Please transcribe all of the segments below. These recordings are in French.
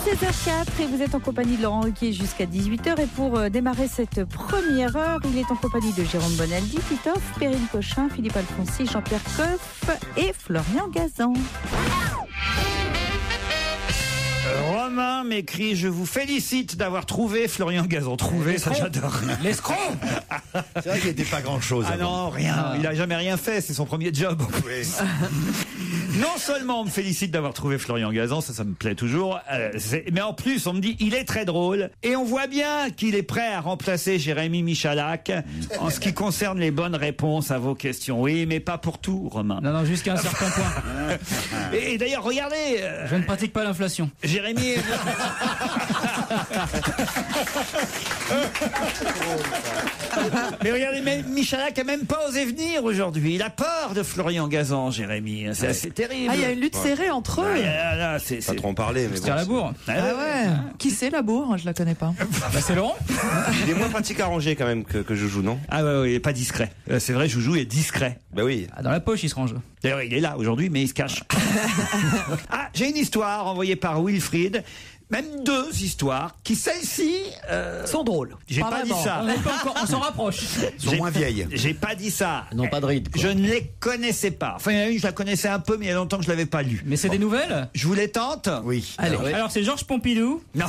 16h04 et vous êtes en compagnie de Laurent Ruquier jusqu'à 18h. Et pour démarrer cette première heure, il est en compagnie de Jérôme Bonaldi, Titoff, Perrine Cochin, Philippe Alfonsi, Jean-Pierre Coff et Florian Gazan. Romain m'écrit: je vous félicite d'avoir trouvé Florian Gazan. Trouvé, ça j'adore. L'escroc. C'est vrai qu'il n'était pas grand-chose. Ah non, rien. Il a jamais rien fait. C'est son premier job. Oui. Non seulement on me félicite d'avoir trouvé Florian Gazan, ça me plaît toujours, mais en plus on me dit il est très drôle et on voit bien qu'il est prêt à remplacer Jérémy Michalak en ce qui concerne les bonnes réponses à vos questions. Oui, mais pas pour tout, Romain. Non, jusqu'à un certain point. Et d'ailleurs, regardez... Je ne pratique pas l'inflation. Jérémy... Mais regardez, Michalak a même pas osé venir aujourd'hui. Il a peur de Florian Gazan, Jérémy. C'est assez terrible. Ah, il y a une lutte serrée entre eux. C'est Pas trop en parler, mais C'est bon. à la bourre. Ah ouais. Qui c'est la bourre? Je la connais pas. C'est Laurent. Il est moins pratique à ranger quand même que Joujou, non? Ah ouais, il est pas discret. C'est vrai, Joujou est discret. Bah oui. Ah, dans la poche, il se range. D'ailleurs, il est là aujourd'hui, mais il se cache. Ah, j'ai une histoire envoyée par Wilfried. Même deux histoires qui, celles-ci, sont drôles. J'ai pas dit ça. On s'en rapproche. Ils sont moins vieilles. J'ai pas dit ça. Non, pas de ride. Je ne les connaissais pas. Enfin, il y en a une, je la connaissais un peu, mais il y a longtemps que je l'avais pas lue. Mais c'est des nouvelles. Je vous les tente? Oui. Allez. Alors c'est Georges Pompidou. Non.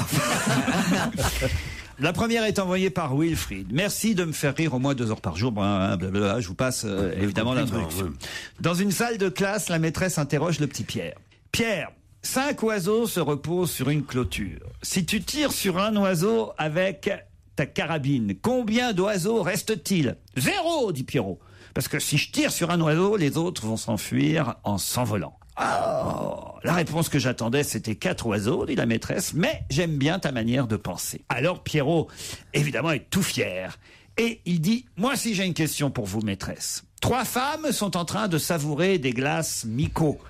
La première est envoyée par Wilfried. Merci de me faire rire au moins 2 heures par jour. Blablabla. Je vous passe évidemment l'introduction. Dans une salle de classe, la maîtresse interroge le petit Pierre. Pierre, 5 oiseaux se reposent sur une clôture. Si tu tires sur un oiseau avec ta carabine, combien d'oiseaux reste-t-il? 0, dit Pierrot. Parce que si je tire sur un oiseau, les autres vont s'enfuir en s'envolant. Oh, la réponse que j'attendais, c'était 4 oiseaux, dit la maîtresse, mais j'aime bien ta manière de penser. Alors Pierrot, évidemment, est tout fier. Et il dit, moi aussi j'ai une question pour vous, maîtresse. 3 femmes sont en train de savourer des glaces Miko.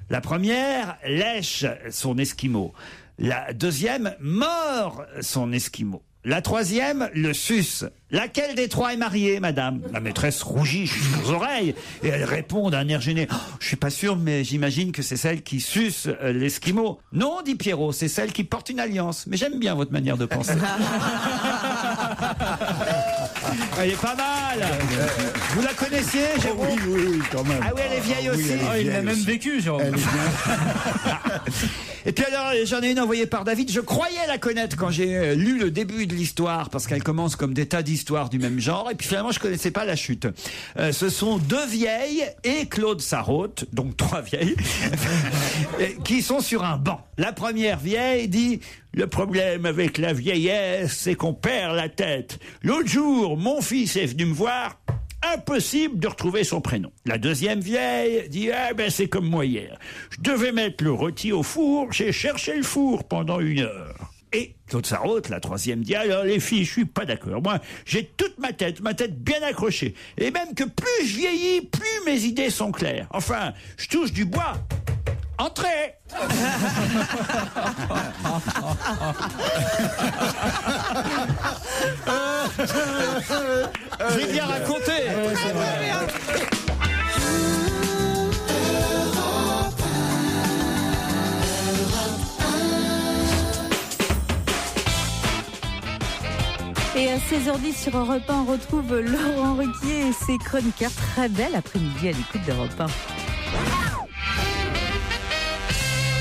La première lèche son esquimau. La deuxième mord son esquimau. La troisième le suce. Laquelle des 3 est mariée, madame? La maîtresse rougit jusqu'aux oreilles et elle répond d'un air gêné. Oh, je suis pas sûr, mais j'imagine que c'est celle qui suce l'esquimau. Non, dit Pierrot, c'est celle qui porte une alliance. Mais j'aime bien votre manière de penser. Elle est pas mal. Vous la connaissiez, Jérôme? Oui, quand même. Ah oui, elle est vieille aussi. Il a même vécu, Jérôme. Et puis alors, j'en ai une envoyée par David. Je croyais la connaître quand j'ai lu le début de l'histoire, parce qu'elle commence comme des tas d'histoires du même genre. Et puis finalement, je connaissais pas la chute. Ce sont 2 vieilles et Claude Sarraute, donc 3 vieilles, qui sont sur un banc. La première vieille dit: le problème avec la vieillesse, c'est qu'on perd la tête. L'autre jour, mon fils est venu me voir. Impossible de retrouver son prénom. La deuxième vieille dit: ah ben c'est comme moi hier. Je devais mettre le rôti au four, j'ai cherché le four pendant 1 heure. Et Claude Sarraute, la troisième, dit: alors les filles, je suis pas d'accord. Moi, j'ai toute ma tête bien accrochée. Et même que plus je vieillis, plus mes idées sont claires. Enfin, je touche du bois. Entrez. J'ai bien raconté. Et à 16h10 sur Europe 1, on retrouve Laurent Ruquier et ses chroniqueurs. Très bel après-midi à l'écoute d'Europe 1.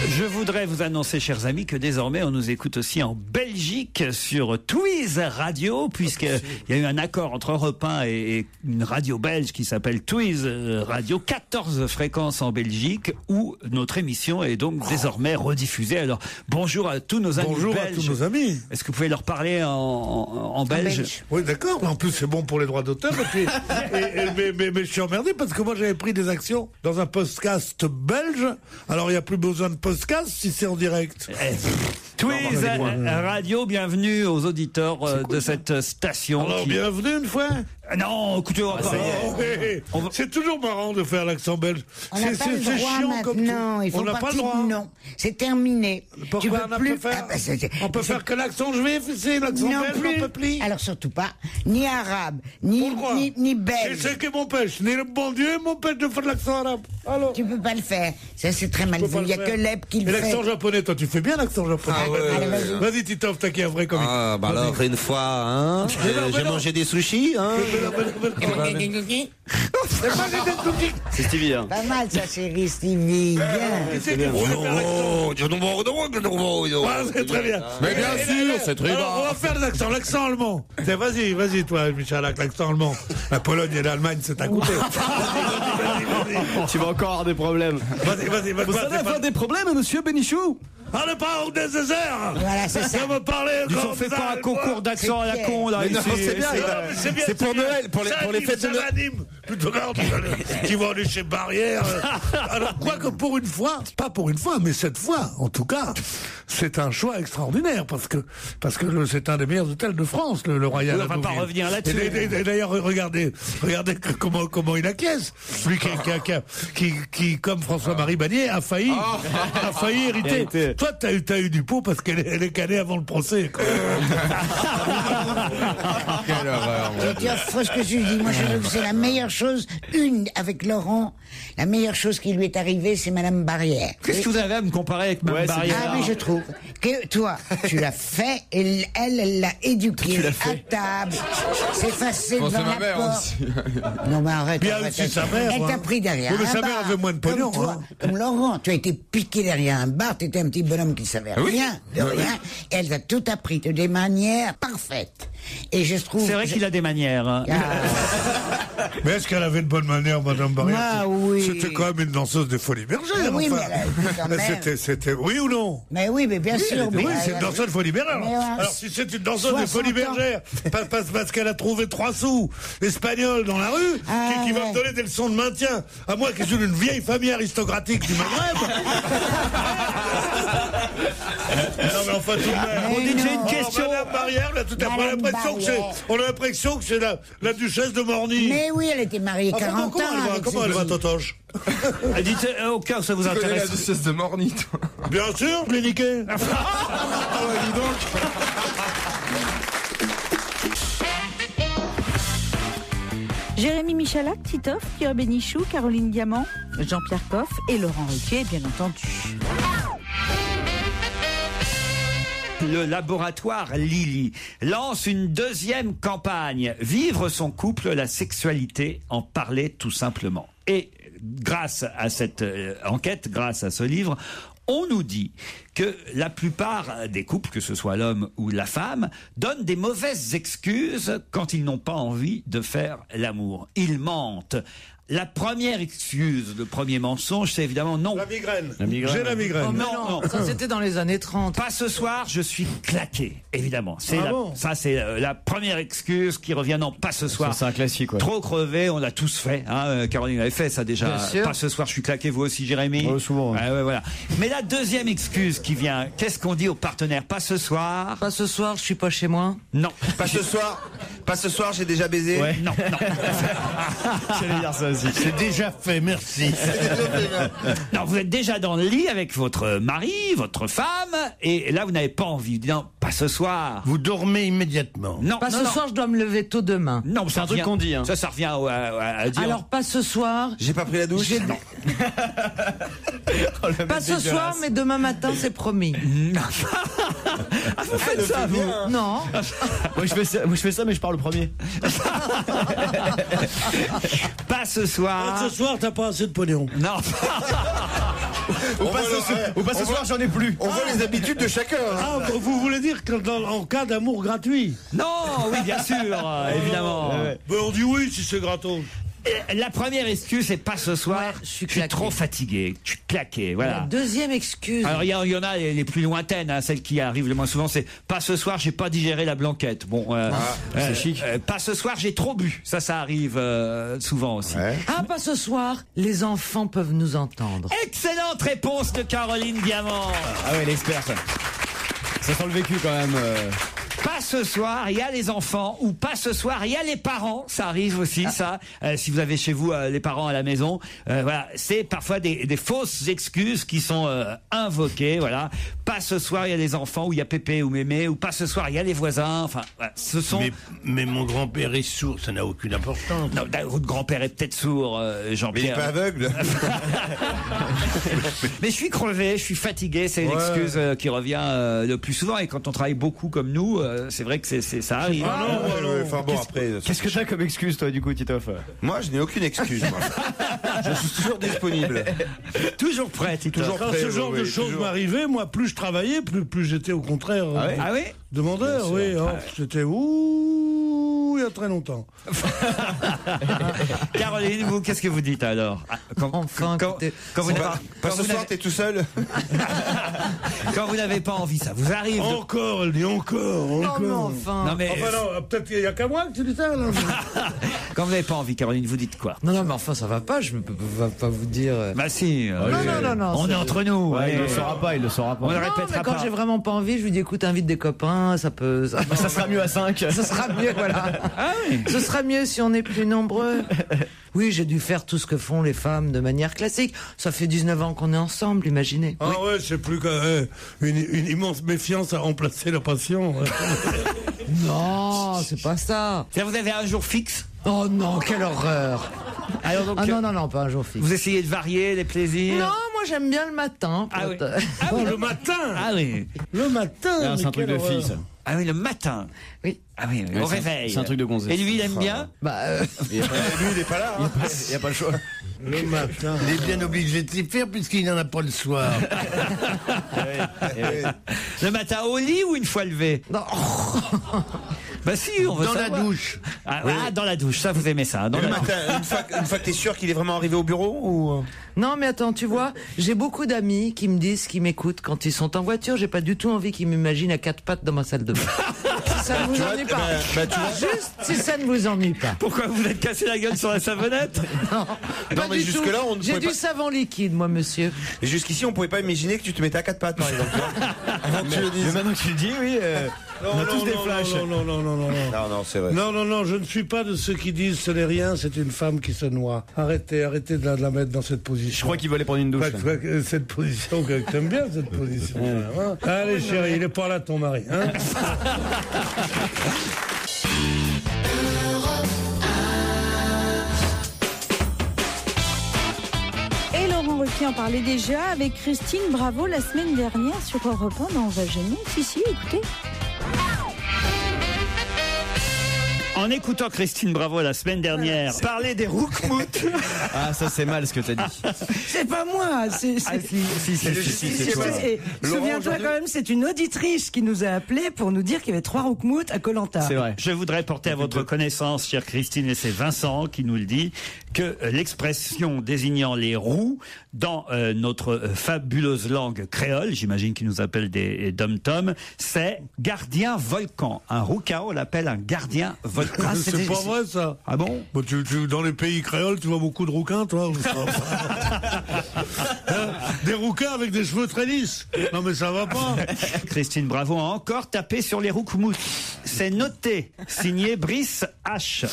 Je voudrais vous annoncer, chers amis, que désormais on nous écoute aussi en Belgique sur Twiz Radio, puisqu'il y a eu un accord entre Europe 1 et une radio belge qui s'appelle Twiz Radio. 14 fréquences en Belgique où notre émission est donc désormais rediffusée. Alors bonjour à tous nos amis belges. Bonjour à tous nos amis. Est-ce que vous pouvez leur parler en belge? Oui, d'accord. En plus, c'est bon pour les droits d'auteur. Mais je suis emmerdé parce que moi, j'avais pris des actions dans un podcast belge. Alors, il n'y a plus besoin de podcast si c'est en direct. Twiz Radio, bienvenue aux auditeurs de cette station. Alors, bienvenue une fois. Non, écoutez, on va pas... C'est toujours marrant de faire l'accent belge. On n'a pas le droit maintenant, il faut partir du nom. C'est terminé. Pourquoi on peut plus... on peut faire que l'accent juif, c'est l'accent belge, on peut plus. Alors surtout pas, ni arabe, ni belge. Et c'est qui m'empêche, ni le bon Dieu m'empêche de faire l'accent arabe. Alors. Tu peux pas le faire, ça c'est très mal vu, il n'y a que Leb qui le fait. Et l'accent japonais, toi tu fais bien l'accent japonais. Ah ouais. Vas-y Titoff, t'as qui est un vrai comique. Ah bah alors une fois, hein, j'ai mangé des sushis, hein. C'est Stevie, hein. Pas mal ça chérie Stevie, bien. C'est très bien. Mais bien sûr, c'est très bien. On va faire l'accent allemand. Vas-y toi Michalak, l'accent allemand. La Pologne et l'Allemagne, c'est à côté. Tu vas encore avoir des problèmes. Vas-y. Vous allez avoir des problèmes, monsieur Bénichou? On ne parle des heures. Voilà, c'est ça. me parler Ils comme ont fait ça, pas un concours d'accent à la con, là. Mais non, ici. c'est bien. C'est pour Noël, pour les fêtes de Noël. Plutôt qui vont aller chez Barrière. Alors, quoique pour une fois, pas pour une fois, mais cette fois, en tout cas, c'est un choix extraordinaire parce que c'est un des meilleurs hôtels de France, le Royal. On va pas revenir là-dessus. Et d'ailleurs, regardez comment il acquiesce. Lui qui, comme François-Marie Bagné, a failli hériter. Toi, t'as eu du pot parce qu'elle est canée avant le procès. Quelle horreur. Tu affreux ce que tu dis. Moi, je trouve que c'est la meilleure chose. Avec Laurent, la meilleure chose qui lui est arrivée, c'est Madame Barrière. Qu'est-ce que vous avez à me comparer avec Mme Barrière? Ah oui, je trouve que toi, tu l'as fait et elle l'a éduqué à table. C'est facile devant la porte. Non, mais arrête. Bien aussi sa mère. Elle t'a pris derrière Oui, mais un sa mère bar. avait moins de pognon. Comme toi, comme Laurent, tu as été piqué derrière un bar, t'étais un petit bonhomme qui savait rien, de rien. Et elle t'a tout appris de des manières parfaites. Et je trouve. C'est vrai qu'il a des manières. Hein. Mais est-ce qu'elle avait de bonnes manières, Madame Barrière? Ah oui. C'était quand même une danseuse des Folies Bergères. Mais oui, enfin. mais quand même. C'était oui ou non? Mais oui, mais bien sûr. Oui, c'est une danseuse de Folies Bergères. Mais, Alors si c'est une danseuse des 60 Folies ans. Bergères, parce qu'elle a trouvé 3 sous espagnols dans la rue, qui va me donner des leçons de maintien, à moi qui suis d'une vieille famille aristocratique du Maghreb. Non mais enfin tout de même. On dit que j'ai une question. Madame Barrière, là, tout à fait, on a l'impression que c'est la duchesse de Morny. Mais oui, elle était mariée 40 ans. Comment elle va, Totoche? Dites, au cœur, ça vous Tu connais la intéresse? duchesse de Morny, toi. Bien sûr, je l'ai niqué. Ah ouais, dis donc. Jérémy Michalak, Titoff, Pierre Bénichou, Caroline Diamant, Jean-Pierre Coff et Laurent Ruquier, bien entendu. Le laboratoire Lily lance une deuxième campagne. Vivre son couple, la sexualité, en parler tout simplement. Et grâce à cette enquête, grâce à ce livre, on nous dit que la plupart des couples, que ce soit l'homme ou la femme, donnent des mauvaises excuses quand ils n'ont pas envie de faire l'amour. Ils mentent. La première excuse, le premier mensonge, c'est évidemment non. La migraine. J'ai la migraine. Oh, mais Non. ça c'était dans les années 30. Pas ce soir, je suis claqué, évidemment. C'est ça, c'est la première excuse qui revient. Non, pas ce soir. C'est un classique, ouais. Trop crevé, on l'a tous fait. Hein. Caroline avait fait ça déjà. Bien sûr. Pas ce soir, je suis claqué. Vous aussi, Jérémy. Souvent. Ouais, voilà. Mais la deuxième excuse qui vient, qu'est-ce qu'on dit aux partenaires? Pas ce soir. Pas ce soir, je suis pas chez moi. Non. Pas ce soir, j'ai déjà baisé. Ouais. Non. J'allais dire ça aussi. C'est déjà fait, merci. Non, vous êtes déjà dans le lit avec votre mari, votre femme, et là, vous n'avez pas envie. Non, pas ce soir. Vous dormez immédiatement. Non. Pas ce soir, je dois me lever tôt demain. Non, C'est un truc qu'on dit, hein. Ça revient à dire. Alors pas ce soir. J'ai pas pris la douche. non. Pas ce soir, mais demain matin, c'est promis. Ah, vous faites ça, vous? Non. Moi, je fais ça, mais je parle le premier. Pas ce soir. Ce soir, t'as pas assez de pognon. Non. Ou pas ce soir, j'en ai plus. On voit les habitudes de chacun. Hein. Ah, vous voulez dire en cas d'amour gratuit? Non, oui, bien sûr, évidemment. Ben on dit oui si c'est gratos. La première excuse, c'est pas ce soir. Ouais, je suis suis claqué. trop fatigué. Je suis claqué, La voilà. deuxième excuse. Alors il y en a les plus lointaines, hein, celles qui arrivent le moins souvent, c'est pas ce soir, j'ai pas digéré la blanquette. Bon, c'est chic. Pas ce soir, j'ai trop bu. Ça arrive souvent aussi. Ouais. Ah, pas ce soir, les enfants peuvent nous entendre. Excellente réponse de Caroline Diamant. Ah ouais, l'expert, ça. Ça sent le vécu quand même. Pas ce soir, il y a les enfants, ou pas ce soir, il y a les parents. Ça arrive aussi, ça. Si vous avez chez vous les parents à la maison, voilà, c'est parfois des fausses excuses qui sont invoquées. Voilà, pas ce soir, il y a les enfants, ou il y a Pépé ou Mémé, ou pas ce soir, il y a les voisins. Enfin, voilà, ce sont. Mais mon grand-père est sourd, ça n'a aucune importance. Non, votre grand-père est peut-être sourd, Jean-Pierre. Mais il est pas aveugle. Mais je suis crevé, je suis fatigué. C'est une excuse qui revient le plus souvent. Et quand on travaille beaucoup comme nous, c'est vrai que ça arrive. Enfin bon, après. Qu'est-ce que t'as comme excuse, toi, du coup, Titoff? Moi, je n'ai aucune excuse. Moi. Je suis toujours disponible. Toujours prêt, Titoff. Toujours Quand prêt, ce genre oui, de choses toujours. m'arrivait, moi, plus je travaillais, plus j'étais au contraire Ah oui? demandeur. Oui, c'était il y a très longtemps. Caroline, vous, qu'est-ce que vous dites alors? Enfin, quand vous Pas ce soir, t'es tout seul. quand vous n'avez pas envie, ça vous arrive. Encore, elle dit encore. non, enfin. Non, mais Enfin non, peut-être qu'il n'y a qu'à moi que tu dis ça. Là. quand vous n'avez pas envie, Caroline, vous dites quoi? Non, mais enfin, ça va pas, je ne peux pas vous dire. Bah si. Non, on est entre nous. Ouais, il allez. le saura pas, il le saura pas. On le Non, répétera mais quand pas. j'ai vraiment pas envie, je lui dis écoute, invite des copains, ça peut. Ça sera mieux à 5. Ça sera mieux, voilà. Ah oui. Ce sera mieux si on est plus nombreux. Oui, j'ai dû faire tout ce que font les femmes de manière classique. Ça fait 19 ans qu'on est ensemble, imaginez. Ah ouais, c'est plus qu'une immense méfiance à remplacer la passion. Non, c'est pas ça. C'est-à-dire, vous avez un jour fixe? Oh non, quelle horreur. Alors donc, Ah non, pas un jour fixe. vous essayez de varier les plaisirs? Non, moi j'aime bien le matin. Ah oui. Le matin. Ah oui. Le matin. C'est un truc de fille, ça. Ah oui, le matin. Oui. Ah oui, Ouais, au c'est- réveil. c'est un truc de gonzesse. Et lui, il aime bien? Bah, Lui, il n'est pas là. Hein. Il n'y a pas le choix. Le matin. Il est bien obligé de s'y faire puisqu'il n'en a pas le soir. Le matin au lit ou une fois levé? non. Bah si, on veut Dans la savoir. douche. Ah, dans la douche, ça vous aimez ça. Dans Le la douche. matin, une fois que t'es sûr qu'il est vraiment arrivé au bureau ou... Non, mais attends, tu vois, j'ai beaucoup d'amis qui me disent, qui m'écoutent quand ils sont en voiture. J'ai pas du tout envie qu'ils m'imaginent à quatre pattes dans ma salle de bain. Si ça ne vous ennuie pas. tu vois. Juste si ça ne vous ennuie pas. Pourquoi vous êtes cassé la gueule sur la savonnette? Non, pas mais du jusque-là, tout. on ne J'ai pouvait du pas- savon liquide, moi, monsieur. Et jusqu'ici, on pouvait pas imaginer que tu te mettais à quatre pattes, par exemple. Avant que tu le Mais dises. maintenant que tu le dis, oui, on a tous des flashs. Non, Non, c'est vrai. Non, je ne suis pas de ceux qui disent ce n'est rien, c'est une femme qui se noie. Arrêtez de la mettre dans cette position. Je crois qu'il veut aller prendre une douche. Cette position, que t'aimes bien cette position. Hein. Allez chérie, il est pas là ton mari. Hein. Et Laurent Ruquier en parlait déjà avec Christine Bravo la semaine dernière sur Europe 1 dans On va gêner. Si, écoutez. En écoutant Christine Bravo la semaine dernière parler des roukmout. Ah, ça c'est mal ce que t'as dit. C'est pas moi, c'est. c'est toi. Et Laurent, souviens-toi aujourd'hui- quand même, c'est une auditrice qui nous a appelé pour nous dire qu'il y avait 3 roukmout à Koh-Lanta. C'est vrai. Je voudrais porter à votre connaissance, chère Christine, et c'est Vincent qui nous le dit, que l'expression désignant les roux dans notre fabuleuse langue créole, j'imagine qu'il nous appelle des dom-toms, c'est gardien volcan. Un rouquin, on l'appelle un gardien volcan. c'est pas vrai ça. Ah bon? Bon, dans les pays créoles, tu vois beaucoup de rouquins, toi ou ça Hein, des rouquins avec des cheveux très lisses. Non mais ça va pas. Christine Bravo a encore tapé sur les roukmout. C'est noté, signé Brice H.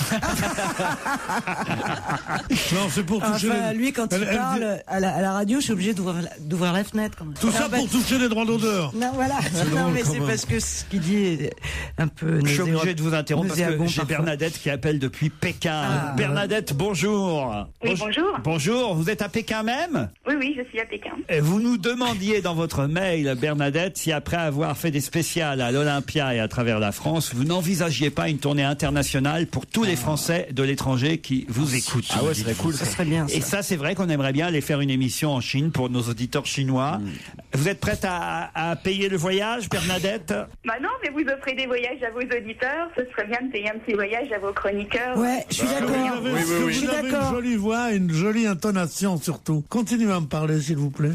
Non, c'est pour toucher les... lui, quand Elle- il elle parle à la radio, je suis obligé d'ouvrir la fenêtre. Quand même. Tout ça pour toucher les droits d'auteur. Non, voilà. Non, mais c'est parce que ce qu'il dit est un peu. Je suis obligé de vous interrompre parce que nauséabond j'ai parfois. Bernadette qui appelle depuis Pékin. Ah, Bernadette, bonjour. Oui, bonjour. Bonjour, vous êtes à Pékin même? Oui, je suis à Pékin. Et vous nous demandiez dans votre mail, Bernadette, si après avoir fait des spéciales à l'Olympia et à travers la France, vous n'envisagiez pas une tournée internationale pour tous les Français de l'étranger qui vous écoutent. Ah ouais, ce serait cool. Ça serait bien. Ça. Et ça, c'est vrai qu'on aimerait bien aller faire une émission en Chine pour nos auditeurs chinois. Vous êtes prête à payer le voyage, Bernadette? Bah non, mais vous offrez des voyages à vos auditeurs. Ce serait bien de payer un petit voyage à vos chroniqueurs. Ouais, je suis d'accord. Vous Je suis avez une d'accord. jolie voix, une jolie intonation surtout. Continuez à me parler, s'il vous plaît.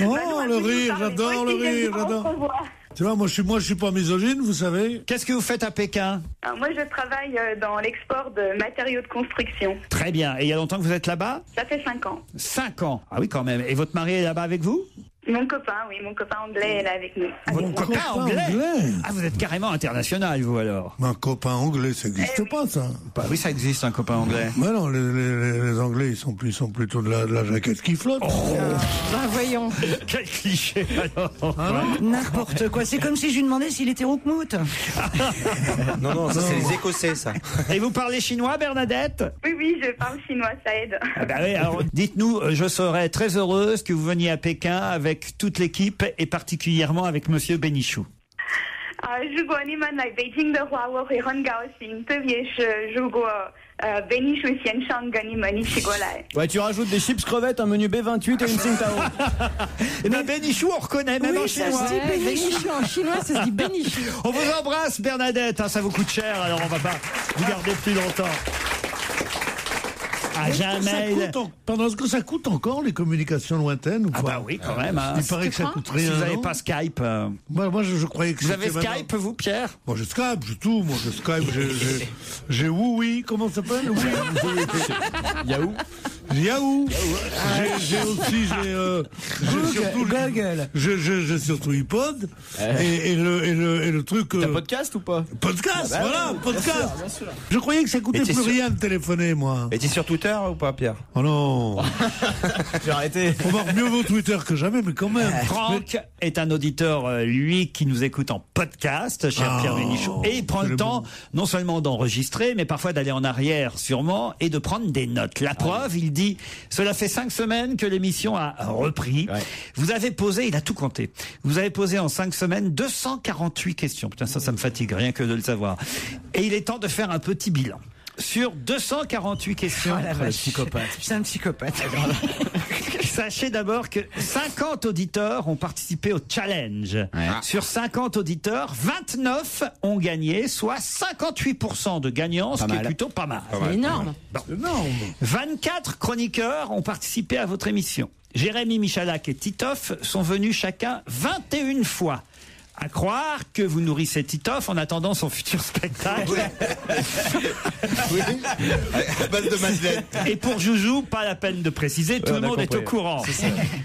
Oh, le rire, j'adore le rire, j'adore. Tu vois, moi je suis pas misogyne, vous savez. Qu'est-ce que vous faites à Pékin? Alors, moi, je travaille dans l'export de matériaux de construction. Très bien. Et il y a longtemps que vous êtes là-bas? Ça fait 5 ans. 5 ans. Ah oui, quand même. Et votre mari est là-bas avec vous? Mon copain anglais est là avec nous. Votre copain anglais? Ah, vous êtes carrément international, vous, alors? Un copain anglais, ça n'existe pas, ça. Bah oui, ça existe, un copain anglais. Mais non, les Anglais, ils sont plutôt de la jaquette qui flotte. Voyons. Quel cliché, alors. N'importe quoi. C'est comme si je lui demandais s'il était roukmout. Non, ça c'est les Écossais, ça. Et vous parlez chinois, Bernadette? Oui, je parle chinois, ça aide. Ah bah oui, alors dites-nous, je serais très heureuse que vous veniez à Pékin avec toute l'équipe et particulièrement avec Monsieur Bénichou. 如果你们来北京的话，我会很高兴，特别是如果Bénichou先生跟你们一起过来。 Ouais, tu rajoutes des chips crevettes, un menu B28 et une Tsingtao. Et bien Bénichou, on reconnaît même en chinois. Bénichou en chinois, ça se dit Bénichou. On vous embrasse, Bernadette, hein, ça vous coûte cher, alors on va pas vous garder plus longtemps. Ah, j'ai un mail. Est-ce que ça coûte encore les communications lointaines ou pas? Ah bah oui, quand même. Hein. Il paraît que ça coûte rien. Si vous n'avez non pas Skype. Moi, je croyais que Vous avez c'était Skype, vous, Pierre? Moi, j'ai Skype, j'ai tout. Moi, j'ai Skype, j'ai oui, comment ça s'appelle? Yahoo. Yahoo. J'ai aussi, Google. J'ai surtout iPod. Et le truc. T'as podcast ou pas? Podcast, voilà, podcast. Bien sûr. Je croyais que ça coûtait Et t'es plus sûr rien de téléphoner, moi. Et t'es sur Twitter ou pas, Pierre? Oh non. J'ai arrêté. On marque mieux vos Twitter que jamais, mais quand même. Franck est un auditeur, lui, qui nous écoute en podcast, cher Pierre Bénichou. Et il prend le temps, non seulement d'enregistrer, mais parfois d'aller en arrière, sûrement, et de prendre des notes. La preuve, il dit, cela fait 5 semaines que l'émission a repris. Ouais. Vous avez posé, il a tout compté. Vous avez posé en 5 semaines 248 questions. Putain, ça me fatigue, rien que de le savoir. Et il est temps de faire un petit bilan. Sur 248 questions. Oh la vache, psychopathe. C'est un psychopathe. Sachez d'abord que 50 auditeurs ont participé au challenge. Ouais. Sur 50 auditeurs, 29 ont gagné, soit 58% de gagnants, ce qui est plutôt pas mal. C'est énorme. Bon. 24 chroniqueurs ont participé à votre émission. Jérémy Michalak et Titoff sont venus chacun 21 fois. À croire que vous nourrissez Titoff en attendant son futur spectacle. Oui. À base de madeleine. Et pour Joujou, pas la peine de préciser, tout le monde est au courant.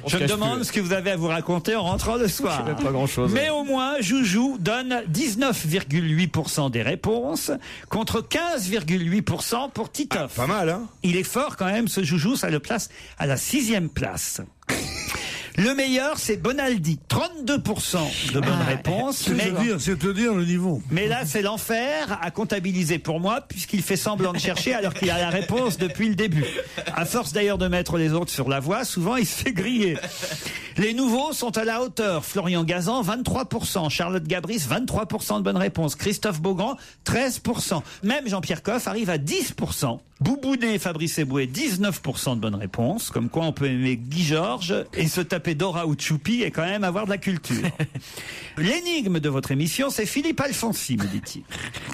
Je me demande ce que vous avez à vous raconter en rentrant le soir. Pas grand-chose. Mais au moins, Joujou donne 19,8% des réponses contre 15,8% pour Titoff. Ah, pas mal, hein? Il est fort quand même, ce Joujou, ça le place à la 6e place. Le meilleur, c'est Bonaldi. 32% de bonnes réponses. C'est te dire le niveau. Mais là, c'est l'enfer à comptabiliser pour moi, puisqu'il fait semblant de chercher alors qu'il a la réponse depuis le début. À force d'ailleurs de mettre les autres sur la voie, souvent il se fait griller. Les nouveaux sont à la hauteur. Florian Gazan, 23%. Charlotte Gabris, 23% de bonnes réponses. Christophe Beaugrand, 13%. Même Jean-Pierre Coff arrive à 10%. Boubounet et Fabrice Eboué, 19% de bonnes réponses. Comme quoi on peut aimer Guy Georges et se taper Dora ou Tchoupi et quand même avoir de la culture. L'énigme de votre émission, c'est Philippe Alfonsi, me dit-il.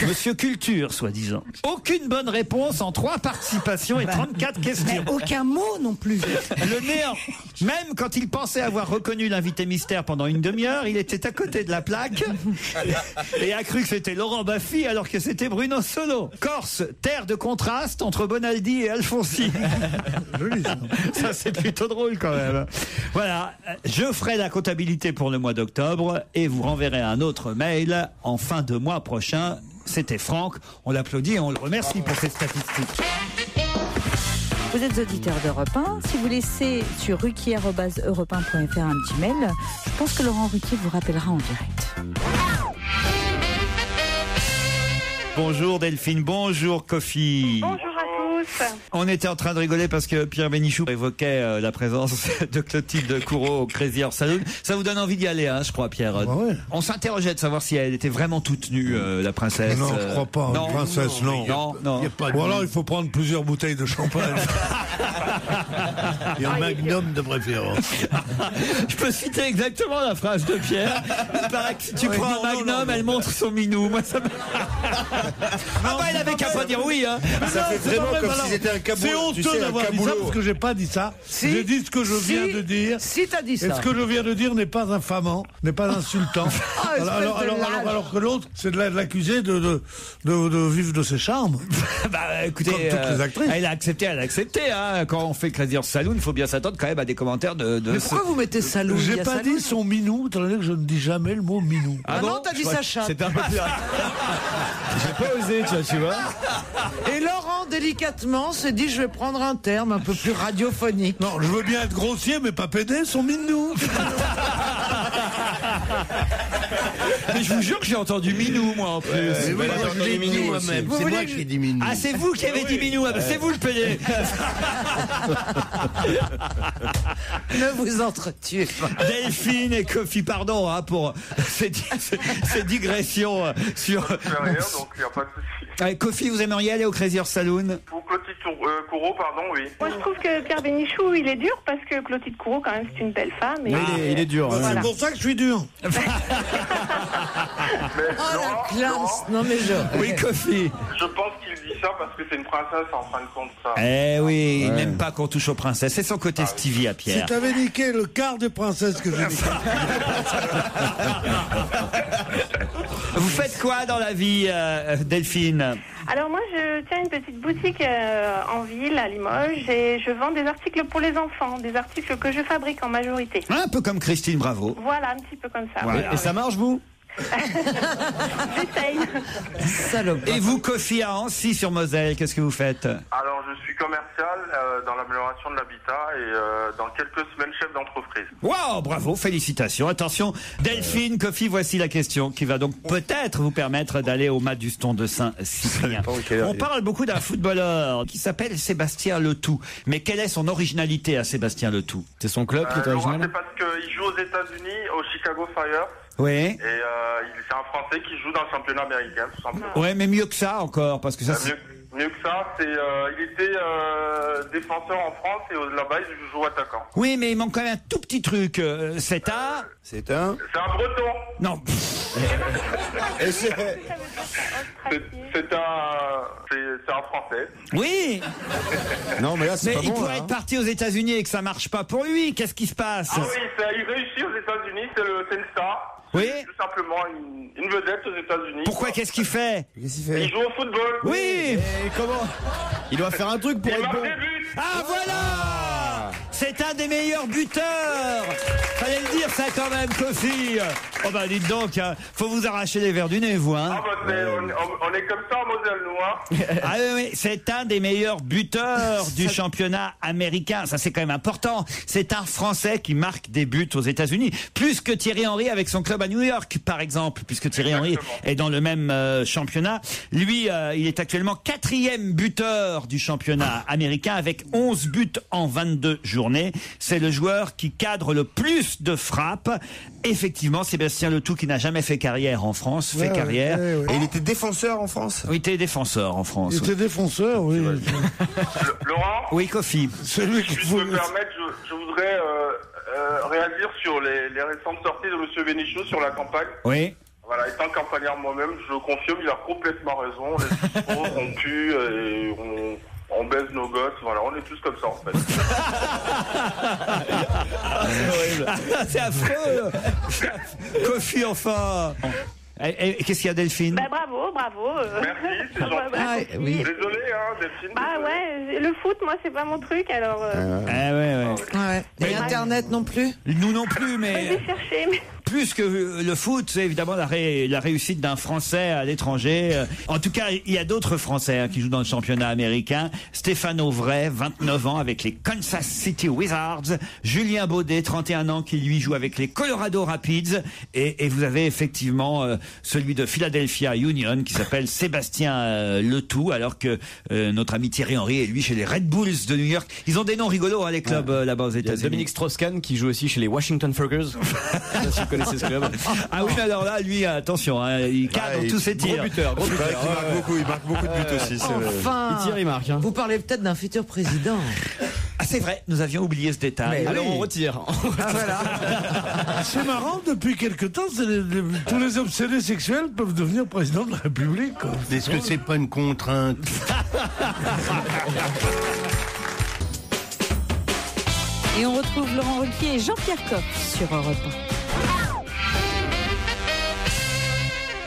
Monsieur Culture, soi-disant. Aucune bonne réponse en 3 participations et 34 questions. Mais aucun mot non plus. Le néant. Même quand il pensait avoir reconnu l'invité mystère pendant une demi-heure, il était à côté de la plaque et a cru que c'était Laurent Baffy alors que c'était Bruno Solo. Corse, terre de contraste entre Bonaldi et Alfonsi. Joli, ça. Ça, c'est plutôt drôle quand même. Voilà, je ferai la comptabilité pour le mois d'octobre et vous renverrai un autre mail en fin de mois prochain. C'était Franck, on l'applaudit et on le remercie pour cette statistique. Vous êtes auditeur d'Europe 1. Si vous laissez sur ruquier@europe1.fr un petit mail, je pense que Laurent Ruquier vous rappellera en direct. Bonjour Delphine, bonjour Kofi. Bonjour à tous. On était en train de rigoler parce que Pierre Bénichou évoquait la présence de Clotilde Courreau au Crazy Horse Saloon. Ça vous donne envie d'y aller, hein, je crois, Pierre. Ah ouais. On s'interrogeait de savoir si elle était vraiment toute nue, la princesse. Non, je crois pas. Non, Une princesse, non. Non. Ou alors il faut prendre plusieurs bouteilles de champagne. Il y a un magnum de préférence. Je peux citer exactement la phrase de Pierre. Il paraît que si tu prends un magnum, elle montre son minou. Moi, ça me... Ah bah, elle avait qu'à pas dire oui, hein. Ça fait vraiment comme s'ils étaient un caboulot. C'est honteux d'avoir dit ça parce que j'ai pas dit ça. J'ai dit ce que je viens de dire. Si t'as dit ça. Et ce que je viens de dire n'est pas infamant, n'est pas insultant. Alors que l'autre, c'est de l'accuser de vivre de ses charmes. Bah écoutez, Comme toutes les actrices. elle a accepté. Hein. Quand on fait Crazy Horse Saloon, il faut bien s'attendre quand même à des commentaires de Mais pourquoi vous mettez Saloon? J'ai pas dit son minou, étant donné que je ne dis jamais le mot minou. Ah non, t'as dit sa chatte. C'était un peu plus. J'ai pas osé, tu vois. Et Laurent, délicatement, s'est dit je vais prendre un terme un peu plus radiophonique. Non, je veux bien être grossier, mais pas pédé, son minou. Mais je vous jure que j'ai entendu Minou, moi, en plus. C'est moi qui ai dit minou. Ah, c'est vous qui avez dit Minou. Ah, bah, c'est vous le PD. Ne vous entretuez pas. Delphine et Kofi, pardon pour ces digressions sur... Je fais rien, donc il n'y a pas de souci. Kofi, vous aimeriez aller au Crazy Horse Saloon? Pour Clotilde Courreau, pardon, oui. Moi, je trouve que Pierre Bénichou, il est dur parce que Clotilde Courreau, quand même, c'est une belle femme. Et... Il est dur. C'est pour ça que je suis dur. Mais Oh Laurent, la classe. Non mais je... Oui, Kofi. je pense qu'il dit ça parce que c'est une princesse en fin de compte, ça. Eh oui, il n'aime pas qu'on touche aux princesses. C'est son côté Stevie à Pierre. Si t'avais niqué le quart des princesses que j'ai niqué. Vous faites quoi dans la vie, Delphine? Alors moi, je tiens une petite boutique en ville, à Limoges, et je vends des articles pour les enfants, des articles que je fabrique en majorité. Un peu comme Christine Bravo. Voilà, un petit peu comme ça. Voilà. Et ça marche, vous? J'essaye. Salope. Et vous, Kofi, à Ancy sur Moselle, qu'est-ce que vous faites? Alors, je suis commercial dans l'amélioration de l'habitat et dans quelques semaines, chef d'entreprise. Wow, bravo, félicitations. Attention, Delphine, Kofi, voici la question qui va donc peut-être vous permettre d'aller au Maduston de Saint-Cyprien. On parle beaucoup d'un footballeur qui s'appelle Sébastien Letou. Mais quelle est son originalité à Sébastien Letou? C'est son club qui est Laurent, original? c'est parce qu'il joue aux États-Unis, au Chicago Fire, Oui. et c'est un Français qui joue dans le championnat américain, tout simplement. Ouais, mais mieux que ça encore, parce que ça... Mieux que ça, il était défenseur en France et là-bas il joue attaquant. Oui, mais il manque quand même un tout petit truc. C'est un... C'est un... C'est un Breton. Non. Et c'est... C'est un Français. Oui. Non, mais là, c'est Mais pas il bon, pourrait là, être parti aux États-Unis et que ça marche pas pour lui. Qu'est-ce qui se passe? Ah oui, il réussit aux États-Unis, c'est une star. Oui. C'est tout simplement une vedette aux États-Unis. Pourquoi? Qu'est-ce qu'il fait? Qu'est-ce qu'il fait? Il joue au football. Oui. Et comment? Il doit faire un truc pour Il être marque bon. des buts. Ah voilà! C'est un des meilleurs buteurs. Fallait le dire ça quand même, Kofi. Oh bah dites donc, hein, faut vous arracher les verres du nez, vous, hein. Ah bah on est comme ça en Moselle, nous, hein. Ah oui, c'est un des meilleurs buteurs du championnat américain. Ça, c'est quand même important. C'est un Français qui marque des buts aux États-Unis. Plus que Thierry Henry avec son club à New York, par exemple, puisque Thierry Henry est dans le même championnat. Lui, il est actuellement 4e buteur du championnat américain avec 11 buts en 22 journées. C'est le joueur qui cadre le plus de frappes. Effectivement, Sébastien Letou, qui n'a jamais fait carrière en France, fait carrière. Et il était défenseur en France? Oui, il était défenseur en France. Il était défenseur, oui. Laurent, Oui, Kofi. Celui qui si je peux me permettre, je voudrais réagir sur les récentes sorties de M. Bénichou sur la campagne. Oui. Voilà, étant campagnard moi-même, je confirme, il a complètement raison. Les discours rompus et on baise nos gosses, voilà, on est tous comme ça en fait. C'est affreux. Kofi, enfin. Et qu'est-ce qu'il y a, Delphine? Bah, bravo. Merci, c'est gentil. oui. Désolé, hein, Delphine. Bah ouais, le foot, moi, c'est pas mon truc, alors... Ouais. Et Internet non plus? Nous non plus, Je mais vais chercher, mais... plus que le foot, c'est évidemment la réussite d'un Français à l'étranger. En tout cas, il y a d'autres Français qui jouent dans le championnat américain. Stéphane Auvray, 29 ans, avec les Kansas City Wizards. Julien Baudet, 31 ans, qui lui joue avec les Colorado Rapids. Et vous avez effectivement celui de Philadelphia Union, qui s'appelle Sébastien Letou, alors que notre ami Thierry Henry est lui chez les Red Bulls de New York. Ils ont des noms rigolos, hein, les clubs là-bas aux Il y a États-Unis. Dominique Strauss-Kahn qui joue aussi chez les Washington Fuggers. Je sais pas si vous connaissez ce club. Ah oui, mais alors là, lui, attention, hein, il cadre tous ses tirs. Gros buteur. Il marque beaucoup de buts aussi. Enfin. Il tire, il marque. Hein. Vous parlez peut-être d'un futur président. Ah, c'est vrai, nous avions oublié ce détail. Alors on retire. C'est marrant, depuis quelque temps, tous les obsédés sexuels peuvent devenir président de la République. Quoi. Est-ce que c'est pas une contrainte? Et on retrouve Laurent Ruquier et Jean-Pierre Coff sur Europe 1.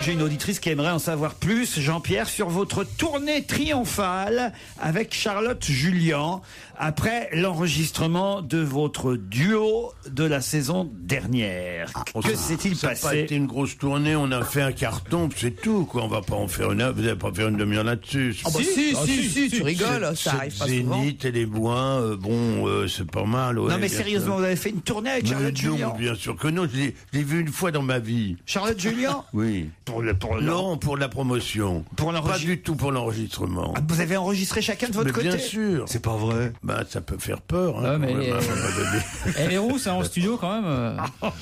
J'ai une auditrice qui aimerait en savoir plus, Jean-Pierre, sur votre tournée triomphale avec Charlotte Julien après l'enregistrement de votre duo de la saison dernière. Que s'est-il Ça n'a passé? pas été une grosse tournée, on a fait un carton, c'est tout, quoi. On va pas en faire une, vous n'allez pas faire une demi-heure là-dessus. Ah bah si, tu rigoles, ça arrive pas souvent. Zénith et les Bois, c'est pas mal. Ouais, Non mais bien sérieusement, sûr. vous avez fait une tournée avec Charlotte Non, Julien? bien sûr que non, je l'ai vu une fois dans ma vie. Charlotte Julien? Oui. Non, pour la promotion. Pas du tout pour l'enregistrement. Ah, vous avez enregistré chacun de votre Mais côté? bien sûr. C'est pas vrai. Bah, ça peut faire peur. Hein, Ouais, mais quand même, à un moment donné. Elle est rousse, hein, en studio quand même. Ah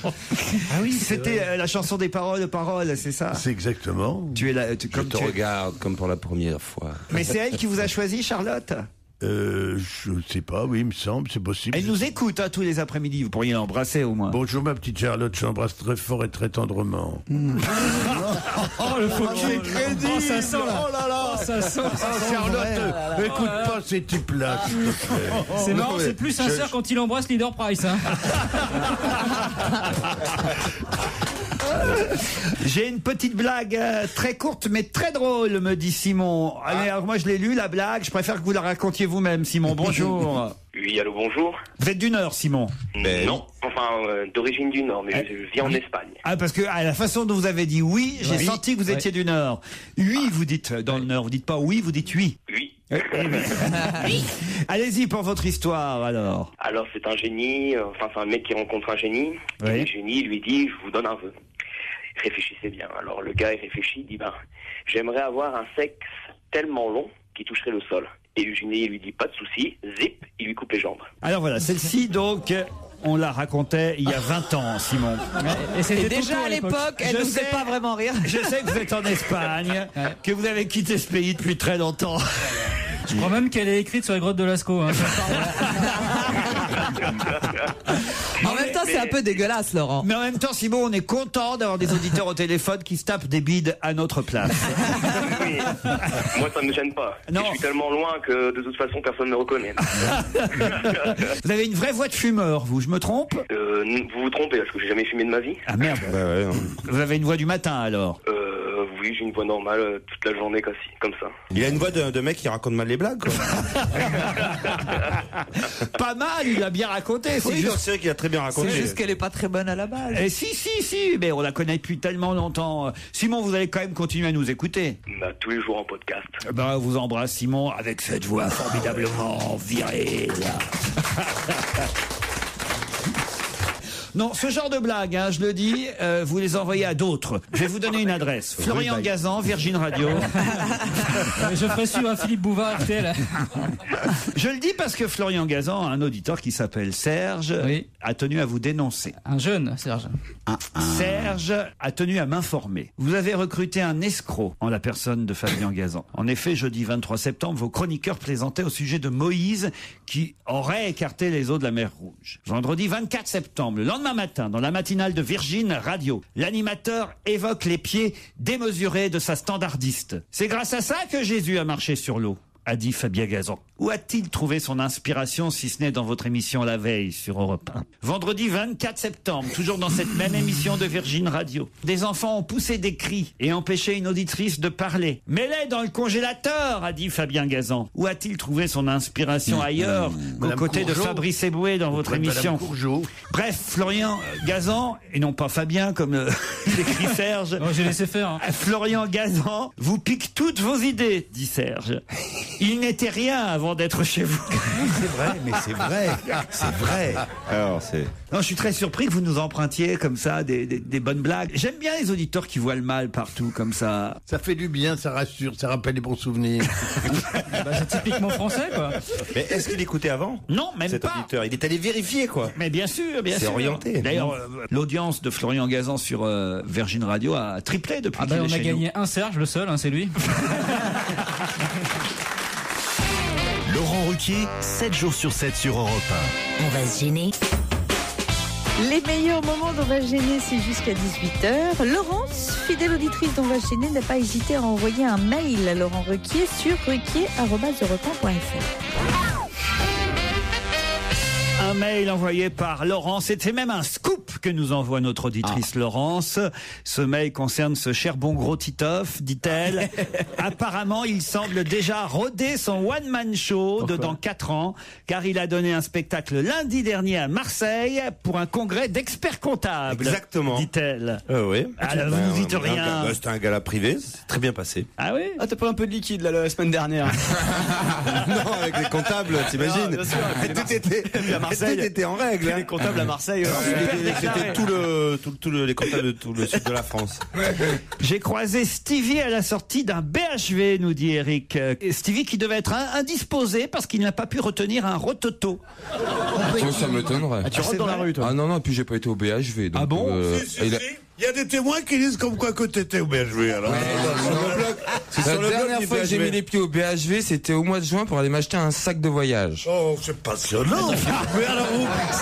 oui, c'était la chanson des paroles, c'est ça? C'est exactement. Tu es là, Je te regarde comme pour la première fois. Mais c'est elle qui vous a choisi, Charlotte? Je sais pas, oui, il me semble, c'est possible. Elle nous écoute tous les après-midi, vous pourriez l'embrasser au moins. Bonjour ma petite Charlotte, je t'embrasse très fort et très tendrement. Oh, le faux cul. Oh, ça sent là. Oh là là. Oh, ça sent. Charlotte, écoute pas ces types-là, s'il te plaît. C'est marrant, c'est plus sincère quand il embrasse Leader Price. Hein. J'ai une petite blague très courte mais très drôle, me dit Simon. Allez, alors moi je l'ai lu la blague, je préfère que vous la racontiez vous-même, Simon. Bonjour. Oui, allô, bonjour. Vous êtes du Nord, Simon? Non, enfin, d'origine du Nord, mais je vis en Espagne. Ah, parce que à la façon dont vous avez dit oui, j'ai Oui. senti que vous étiez du Nord. Oui, vous dites dans le Nord, vous dites pas oui, vous dites oui. Oui. Allez-y pour votre histoire alors. Alors, c'est un génie, c'est un mec qui rencontre un génie, Oui. et le génie lui dit, je vous donne un vœu. Réfléchissez bien. Alors, le gars, il réfléchit, il dit, j'aimerais avoir un sexe tellement long qu'il toucherait le sol. Et le génie, il lui dit, pas de souci, zip, il lui coupe les jambes. Alors voilà, celle-ci donc, on la racontait il y a 20 ans, Simon. Et déjà à l'époque, elle Je nous faisait sais- pas vraiment rire. Je sais que vous êtes en Espagne, que vous avez quitté ce pays depuis très longtemps. Je crois même qu'elle est écrite sur les grottes de Lascaux. Hein. En même temps, c'est un peu dégueulasse, Laurent. Mais en même temps, Simon, on est content d'avoir des auditeurs au téléphone qui se tapent des bides à notre place. Oui. Moi, ça ne me gêne pas. Non. Je suis tellement loin que de toute façon, personne ne me reconnaît. Vous avez une vraie voix de fumeur, vous, je me trompe? Vous vous trompez, parce que j'ai jamais fumé de ma vie. Ah merde. Vous avez une voix du matin alors? Oui, j'ai une voix normale toute la journée, comme ça. Il a une voix de mec qui raconte mal les blagues, quoi. Pas mal, il a bien raconté. C'est Oui, juste... c'est vrai qu'il a très bien raconté. C'est juste qu'elle est pas très bonne à la base. Eh, si, mais on la connaît depuis tellement longtemps. Simon, vous allez quand même continuer à nous écouter. Tous les jours en podcast. On vous embrasse, Simon, avec cette voix formidablement virile. Non, ce genre de blague, je le dis, vous les envoyez à d'autres. Je vais vous donner une adresse. Florian Gazan, Virgin Radio. Je ferai suivre à Philippe Bouvard, RTL. Je le dis parce que Florian Gazan, un auditeur qui s'appelle Serge, a tenu à vous dénoncer. Un jeune, Serge. Serge a tenu à m'informer. Vous avez recruté un escroc en la personne de Fabien Gazan. En effet, jeudi 23 septembre, vos chroniqueurs plaisantaient au sujet de Moïse qui aurait écarté les eaux de la mer Rouge. Vendredi 24 septembre, le lendemain matin, dans la matinale de Virgin Radio, l'animateur évoque les pieds démesurés de sa standardiste. C'est grâce à ça que Jésus a marché sur l'eau, a dit Fabien Gazan. Où a-t-il trouvé son inspiration si ce n'est dans votre émission La Veille sur Europe 1? Vendredi 24 septembre, toujours dans cette même émission de Virgin Radio, des enfants ont poussé des cris et empêché une auditrice de parler. Mets-les dans le congélateur, a dit Fabien Gazan. Où a-t-il trouvé son inspiration ailleurs qu'aux Madame côtés de Courgeot. Fabrice Eboué dans votre Madame émission? Courgeot. Bref, Florian Gazan, et non pas Fabien comme l'écrit Serge. Oh, j'ai laissé faire. Hein. Florian Gazan vous pique toutes vos idées, dit Serge. Il n'était rien avant d'être chez vous. C'est vrai, mais c'est vrai. C'est vrai. Alors, c'est... Non, je suis très surpris que vous nous empruntiez comme ça des bonnes blagues. J'aime bien les auditeurs qui voient le mal partout comme ça. Ça fait du bien, ça rassure, ça rappelle des bons souvenirs. C'est typiquement français, quoi. Mais est-ce qu'il écoutait avant? Non, même Cet pas. auditeur, il est allé vérifier, quoi. Mais bien sûr, bien C'est sûr. orienté. D'ailleurs, l'audience de Florian Gazan sur Virgin Radio a triplé depuis qu'il est On a chez gagné un Serge, le seul, c'est lui. Laurent Ruquier, 7 jours sur 7 sur Europe 1. On va se gêner. Les meilleurs moments d'On va se gêner, c'est jusqu'à 18h. Laurence, fidèle auditrice d'On va se gêner, n'a pas hésité à envoyer un mail à Laurent Ruquier sur ruquier@europe1.fr. Un mail envoyé par Laurence. C'était même un scoop que nous envoie notre auditrice Laurence. Ce mail concerne ce cher bon gros Titoff, dit-elle. Apparemment, il semble déjà roder son one-man show de dans 4 ans, car il a donné un spectacle lundi dernier à Marseille pour un congrès d'experts comptables. Exactement. Dit-elle. Oui. Alors, vous ne dites rien. C'était un gala privé, c'est très bien passé. Ah oui? Ah, t'as pas un peu de liquide là, la semaine dernière? Non, avec les comptables, t'imagines? Bien sûr. Tout était en règle. Les comptables à Marseille. C'était les comptables de tout le sud de la France. J'ai croisé Stevie à la sortie d'un BHV, nous dit Eric. Stevie qui devait être indisposé parce qu'il n'a pas pu retenir un rototo. Ça m'étonnerait. Ah, tu rentres dans la rue, toi? Ah non, puis j'ai pas été au BHV. Donc, ah bon? Il y a des témoins qui disent comme quoi que t'étais au BHV, alors. La dernière fois que j'ai mis les pieds au BHV, c'était au mois de juin pour aller m'acheter un sac de voyage. Oh, c'est passionnant. Mais alors,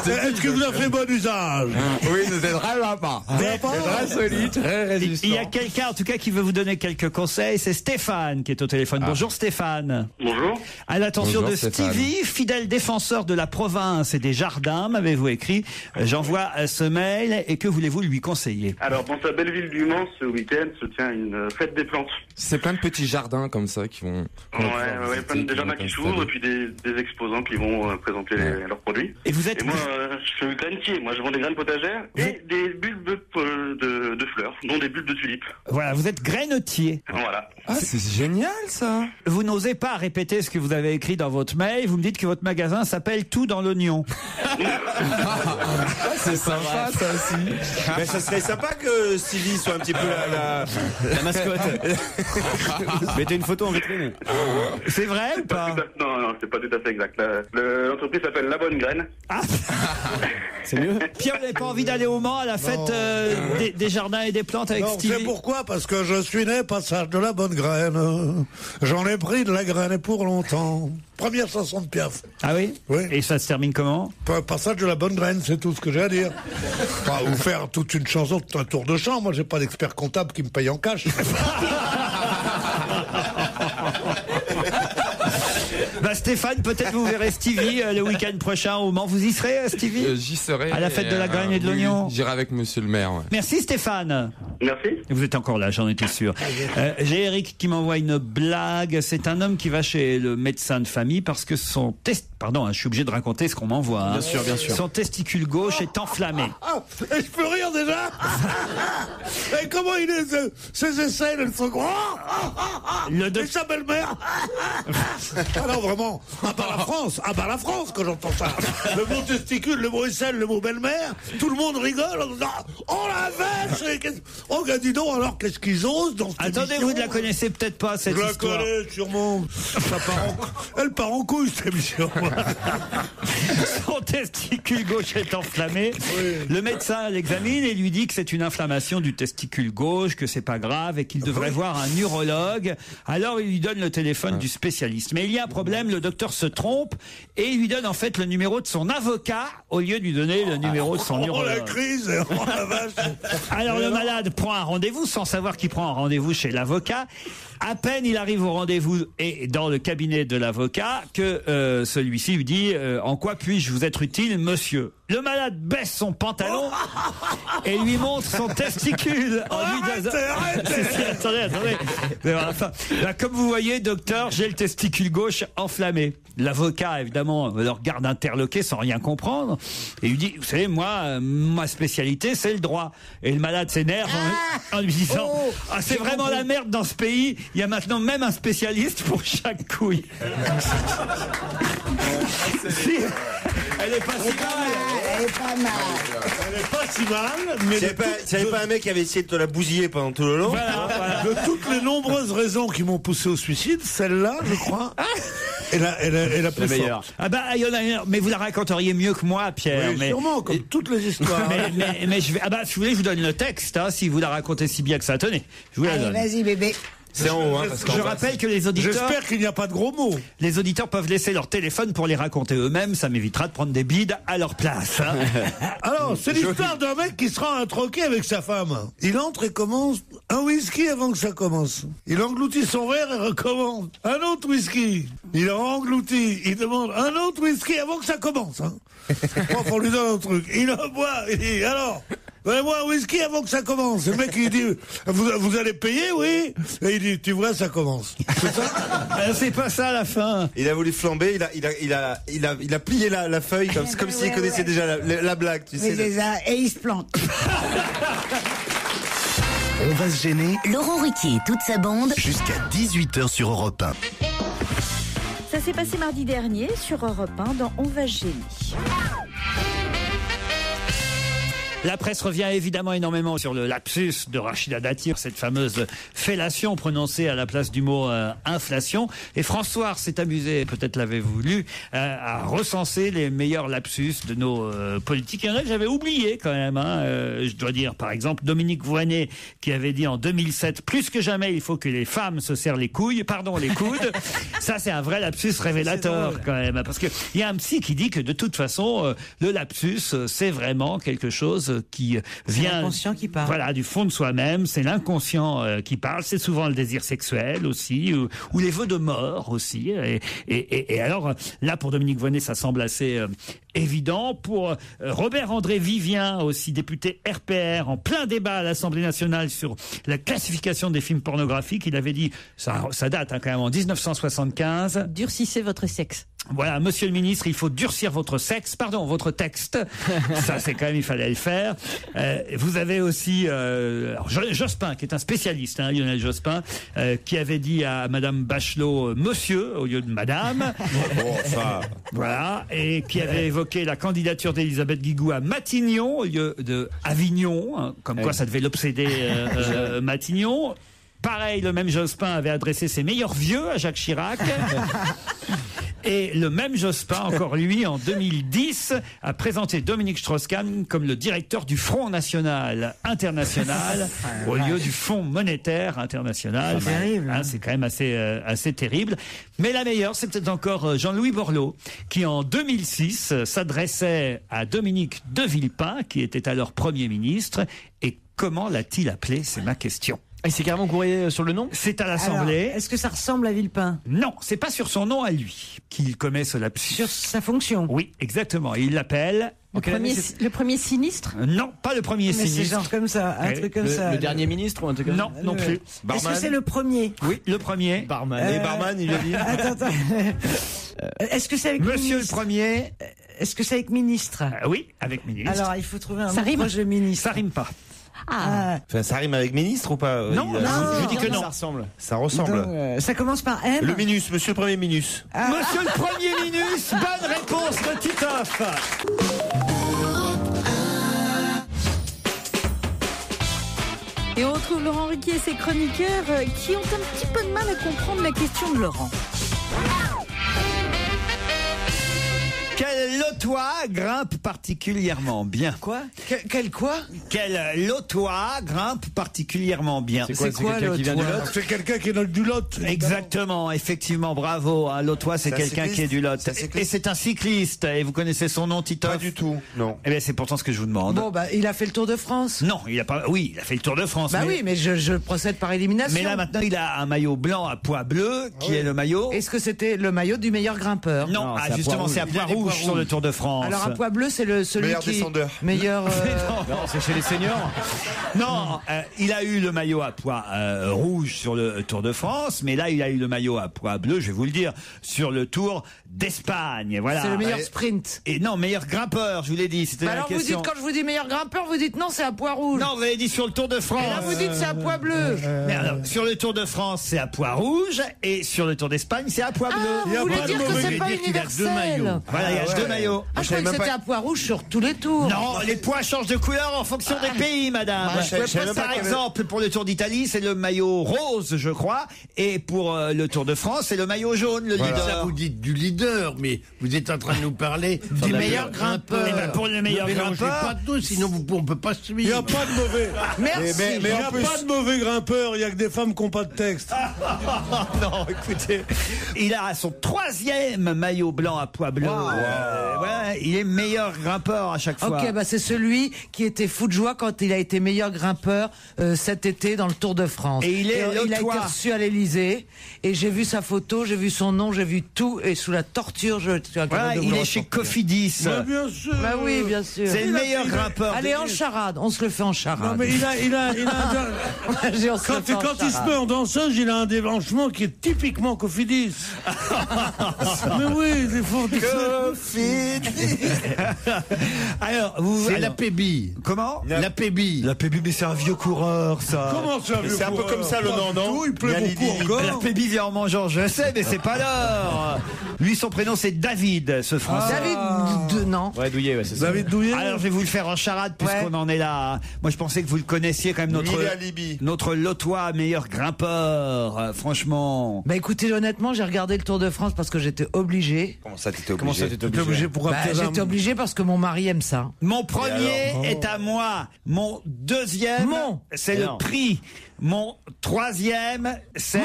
est-ce que vous avez fait bon usage? Oui, c'était vraiment pas. C'est très solide, très résistant. Il y a quelqu'un, en tout cas, qui veut vous donner quelques conseils. C'est Stéphane qui est au téléphone. Bonjour Stéphane. Bonjour. À l'attention Bonjour, de Stéphane. Stevie, fidèle défenseur de la province et des jardins, m'avez-vous écrit. J'envoie ce mail et que voulez-vous lui conseiller? Alors, dans sa belle ville du Mans, ce week-end se tient une fête des plantes. C'est plein de petits jardins comme ça qui vont. Ouais, plein de jardins qui s'ouvrent et puis des exposants qui vont présenter leurs produits. Et vous êtes. Et moi, je suis grainier. Moi, je vends des graines potagères et des bulbes de fleurs, dont des bulbes de tulipes. Voilà, vous êtes grainotier. Voilà. Ah, c'est génial ça. Vous n'osez pas répéter ce que vous avez écrit dans votre mail. Vous me dites que votre magasin s'appelle Tout dans l'oignon. C'est sympa ça aussi. Mais ça serait sympa que Stevie soit un petit peu La mascotte. Mettez une photo en vitrine. C'est vrai ou pas? Non, c'est pas tout à fait exact. L'entreprise s'appelle La Bonne Graine. Ah. C'est mieux. Pierre, vous n'avez pas envie d'aller au Mans à la fête des jardins et des plantes avec Non, Stevie? c'est pourquoi? Parce que je suis né passage de la bonne graine. J'en ai pris de la graine pour longtemps. Première chanson de Piaf. Ah oui? Oui. Et ça se termine comment? Passage de la bonne graine, c'est tout ce que j'ai à dire. Enfin, ou faire toute une chanson, un tour de chant. Moi, j'ai pas d'expert comptable qui me paye en cash. Bah Stéphane, peut-être vous verrez Stevie le week-end prochain au Mans. Vous y serez, Stevie? J'y serai. À la fête de la graine et de l'oignon. J'irai avec monsieur le maire. Ouais. Merci Stéphane. Merci. Vous êtes encore là, j'en étais sûr. J'ai Eric qui m'envoie une blague. C'est un homme qui va chez le médecin de famille parce que son je suis obligé de raconter ce qu'on m'envoie. Hein. Bien sûr, bien sûr. Son testicule gauche est enflammé. Et je peux rire déjà. Et comment il est, ses aisselles, elles sont grandes. Et sa belle-mère. Alors vraiment, la France quand j'entends ça. Le mot testicule, le mot aisselle, le mot belle-mère, tout le monde rigole en disant oh la vache. Oh dis donc, alors qu'est-ce qu'ils osent dans cette Attendez, émission? vous ne la connaissez peut-être pas cette Je histoire. la connais sûrement. Elle part en couille cette émission. Son testicule gauche est enflammé. Oui. Le médecin l'examine et lui dit que c'est une inflammation du testicule gauche, que c'est pas grave et qu'il devrait voir un urologue. Alors il lui donne le téléphone du spécialiste. Mais il y a un problème, le docteur se trompe et il lui donne en fait le numéro de son avocat au lieu de lui donner le numéro de son Oh urologue. la crise, oh la vache. Alors le malade prend un rendez-vous sans savoir qu'il prend un rendez-vous chez l'avocat. À peine il arrive au rendez-vous et dans le cabinet de l'avocat que celui-ci lui dit en quoi puis-je vous être utile, monsieur? Le malade baisse son pantalon et lui montre son testicule. Attendez. Là, comme vous voyez, docteur, j'ai le testicule gauche enflammé. L'avocat, évidemment, le regarde interloqué sans rien comprendre et lui dit, vous savez, moi, ma spécialité, c'est le droit. Et le malade s'énerve en lui disant, c'est vraiment la merde dans ce pays. Il y a maintenant même un spécialiste pour chaque couille. Si, elle est pas si mal. Elle est pas mal. Elle est pas si mal, mais s'il n'y avait pas un mec qui avait essayé de te la bousiller pendant tout le long. Voilà. De toutes les nombreuses raisons qui m'ont poussé au suicide, celle-là, je crois, est la plus forte. Ah bah, il y en a une, mais vous la raconteriez mieux que moi, Pierre. Oui, sûrement, comme toutes les histoires. mais je vais, si vous voulez, je vous donne le texte, si vous la racontez si bien que ça. Tenez, je vous la donne. Vas-y, bébé. C'est en haut, hein, parce Je rappelle que les auditeurs... J'espère qu'il n'y a pas de gros mots. Les auditeurs peuvent laisser leur téléphone pour les raconter eux-mêmes. Ça m'évitera de prendre des bides à leur place. Hein. Alors, c'est l'histoire d'un mec qui se rend à un troquet avec sa femme. Il entre et commence un whisky avant que ça commence. Il engloutit son verre et recommence. Un autre whisky. Il a englouti. Il demande un autre whisky avant que ça commence. Hein. On lui donne un truc. Il en boit. Il dit, alors... Donnez-moi un whisky avant que ça commence. Le mec, il dit, vous allez payer, oui? Et il dit, tu vois, ça commence. C'est ça? C'est pas ça, la fin. Il a voulu flamber, il a plié la feuille comme s'il connaissait déjà la blague, tu sais. Et il se plante. On va se gêner. Laurent Ruquier et toute sa bande. Jusqu'à 18h sur Europe 1. Ça s'est passé mardi dernier sur Europe 1 dans On va se gêner. La presse revient évidemment énormément sur le lapsus de Rachida Dati, cette fameuse fellation prononcée à la place du mot inflation. Et François s'est amusé, peut-être l'avez-vous lu, à recenser les meilleurs lapsus de nos politiques. Il y en a que j'avais oublié quand même. Je dois dire, par exemple, Dominique Voynet qui avait dit en 2007, plus que jamais, il faut que les femmes se serrent les coudes. Ça, c'est un vrai lapsus révélateur quand même. Parce qu'il y a un psy qui dit que de toute façon, le lapsus, c'est vraiment quelque chose qui vient l'inconscient qui parle. Voilà, du fond de soi-même, c'est l'inconscient qui parle, c'est souvent le désir sexuel aussi, ou les vœux de mort aussi. Et alors, là, pour Dominique Voynet, ça semble assez évident. Pour Robert-André Vivien, aussi député RPR, en plein débat à l'Assemblée nationale sur la classification des films pornographiques, il avait dit, ça date quand même, en 1975. Durcissez votre sexe. Voilà, monsieur le ministre, il faut durcir votre texte. Ça, c'est quand même, il fallait le faire. Vous avez aussi Jospin, qui est un spécialiste, Lionel Jospin, qui avait dit à Madame Bachelot monsieur au lieu de Madame. Voilà, et qui avait évoqué la candidature d'Elisabeth Guigou à Matignon au lieu de Avignon, comme quoi ça devait l'obséder Matignon. Pareil, le même Jospin avait adressé ses meilleurs vieux à Jacques Chirac. Et le même Jospin, encore lui, en 2010, a présenté Dominique Strauss-Kahn comme le directeur du Front National International au lieu du Fonds Monétaire International. C'est terrible. C'est quand même assez terrible. Mais la meilleure, c'est peut-être encore Jean-Louis Borloo, qui en 2006 s'adressait à Dominique de Villepin, qui était alors Premier ministre. Et comment l'a-t-il appelé? C'est ma question. Et c'est carrément courrier sur le nom? C'est à l'Assemblée. Est-ce que ça ressemble à Villepin? Non, c'est pas sur son nom à lui qu'il commet ce lapsus. Sur sa fonction? Oui, exactement. Il l'appelle... Le premier sinistre? Non, pas le premier sinistre. C'est genre comme ça, un truc comme ça. Le dernier ministre ou un truc comme ça? Non, non plus. Est-ce que c'est le premier? Oui, le premier. Barman. Et Barman, il lui a dit. Attends. Est-ce que c'est avec Monsieur ministre? le premier. Est-ce que c'est avec ministre? Oui, avec ministre. Alors, il faut trouver un Ça rime? projet ministre. Ça rime pas. Enfin, ça rime avec ministre ou pas? Non, je dis que non. Ça ressemble. Ça ressemble. Donc, ça commence par M? Le Minus, monsieur le premier Minus. Monsieur le premier ministre, bonne réponse de Titoff. Et on retrouve Laurent Ruquier et ses chroniqueurs qui ont un petit peu de mal à comprendre la question de Laurent. Quel lotois grimpe particulièrement bien? Quoi? Quel quoi? Quel lotois grimpe particulièrement bien? C'est quoi quelqu'un qui vient du lotois? Lot? C'est quelqu'un qui est dans du lot. Exactement, effectivement, bravo. Un lotois, c'est quelqu'un qui est du Lot. Et c'est un cycliste. Et vous connaissez son nom, Titoff? Pas du tout, non. Eh bien, c'est pourtant ce que je vous demande. Bon, il a fait le Tour de France. Non, il a pas. Oui, il a fait le Tour de France. Bah oui, mais je procède par élimination. Mais là, maintenant, il a un maillot blanc à pois bleu, qui est le maillot. Est-ce que c'était le maillot du meilleur grimpeur? Non, justement, c'est à pois rouge sur le Tour de France. Alors, à pois bleu, c'est celui Meilleur qui... descendeur. Meilleur... Non, c'est chez les seniors. Non, il a eu le maillot à pois rouge sur le Tour de France, mais là, il a eu le maillot à pois bleu, je vais vous le dire, sur le Tour d'Espagne. Voilà. C'est le meilleur sprint. Et non, meilleur grimpeur, je vous l'ai dit. C'était la Alors, question. vous dites, quand je vous dis meilleur grimpeur, vous dites non, c'est à pois rouge. Non, vous avez dit sur le Tour de France. Et là, vous dites c'est à pois bleu. Mais alors, sur le Tour de France, c'est à pois rouge, et sur le Tour d'Espagne, c'est à pois bleu. Vous voulez dire que c'est pas universel? Voilà, il y a deux maillot. Ah, je croyais que c'était un point rouge sur tous les tours. Non, les points changent de couleur en fonction des pays, madame. Par exemple, pour le Tour d'Italie, c'est le maillot rose, je crois, et pour le Tour de France, c'est le maillot jaune, le leader. Ça, vous dites du leader, mais vous êtes en train de nous parler du meilleur grimpeur. Eh ben, pour le meilleur grimpeur, pas tous, sinon on peut pas suivre. Il n'y a pas de mauvais. Merci. Mais il n'y a pas de mauvais grimpeurs. Il n'y a que des femmes qui n'ont pas de texte. non, écoutez, il a son 3e maillot blanc à pois bleus. Ouais, il est meilleur grimpeur à chaque fois. Ok, bah c'est celui qui était fou de joie quand il a été meilleur grimpeur cet été dans le Tour de France. Et il a été reçu à l'Elysée et j'ai vu sa photo, j'ai vu son nom, j'ai vu tout et sous la torture, il est chez Cofidis. Bah, bien sûr. Bah oui, bien sûr. C'est le meilleur grimpeur. Allez, en charade, on se le fait en charade. Non, mais il a quand il se met en danseuse, il a un déhanchement qui est typiquement Cofidis. Mais oui, c'est fort. Cofidis. Alors, c'est la PB. Comment? La PB. La PB, mais c'est un vieux coureur, ça. Comment c'est un vieux coureur? C'est un peu comme ça le nom, non? Il plaît beaucoup encore. La PB vient en mangeant, je sais, mais c'est pas l'heure. Lui, son prénom, c'est David, ce Français. David, non. Ouais, Douillet, ouais, c'est ça. David Douillet. Alors, je vais vous le faire en charade, puisqu'on en est là. Moi, je pensais que vous le connaissiez quand même, notre Lotois meilleur grimpeur. Franchement. Bah écoutez, honnêtement, j'ai regardé le Tour de France parce que j'étais obligé. Comment ça, t'étais obligé? Pourquoi? J'étais obligé parce que mon mari aime ça. Mon premier est à moi. Mon deuxième, c'est le prix. Mon troisième, c'est...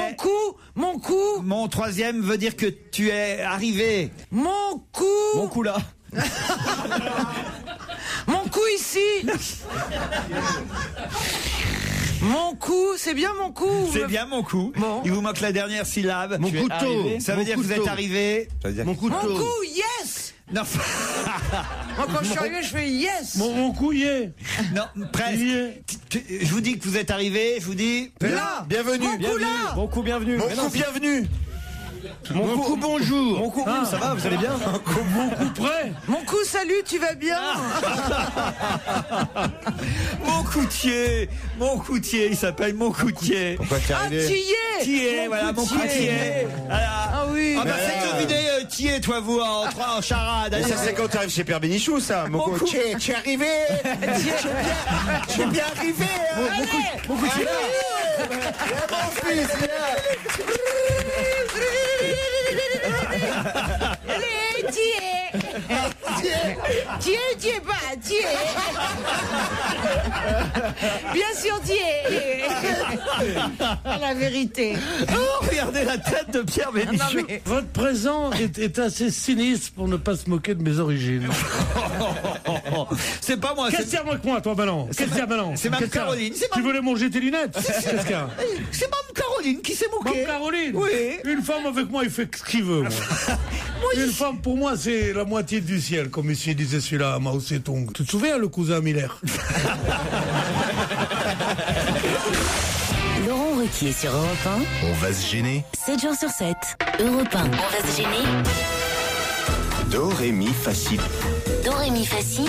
Mon coup. Mon troisième veut dire que tu es arrivé. Mon coup. Mon coup là. Mon coup ici. Mon coup, c'est bien mon coup. C'est bien mon coup. Bon. Il vous manque la dernière syllabe. Mon couteau. Ça veut dire que vous êtes arrivé. Mon couteau. Mon coup, yes. Non. Moi, quand je suis arrivé, je fais yes. Mon couillet. Non, presque. Je vous dis que vous êtes arrivé. Je vous dis. Là. Bienvenue. Mon coup là. Bon coup, bienvenue. Mon coup, bienvenue. Mon coup, bonjour. Mon coup, ça va, vous allez bien? Mon coup prêt. Mon coup, salut, tu vas bien? Mon coutier, il s'appelle mon coutier. Pourquoi t'es arrivé? Thier, voilà, mon coutier. Ah oui. Ah bah faites deviner Thier, toi, vous, en charade. Ça, c'est quand t'arrives chez Père Bénichou, ça. Mon coutier, tu es arrivé. Tu es bien arrivé. Mon coutier. Mon fils, Allez, Thier pas, Thier. Bien sûr, Thier. La vérité. Oh, regardez la tête de Pierre Bénichou. Votre présent est assez sinistre pour ne pas se moquer de mes origines. C'est pas moi. Qu'est-ce qu'il y a avec moi, toi, Ballon? Qu'est-ce qu'il y a, Ballon? C'est Mme Caroline. Tu voulais manger tes lunettes? Qu'est-ce qu'il y a? C'est Mme Caroline qui s'est moquée. Mme Caroline? Oui. Une femme avec moi, il fait ce qu'il veut, moi. Une femme, pour moi, c'est la moitié du ciel, comme ici disait celui-là à Mao Tse-tung. Tu te souviens, le cousin Miller? Laurent Ruquier sur Europe 1. On va se gêner. 7 jours sur 7. Europe 1. On va se gêner. Do, ré, mi, fa, si. Do, ré, mi, fa, si.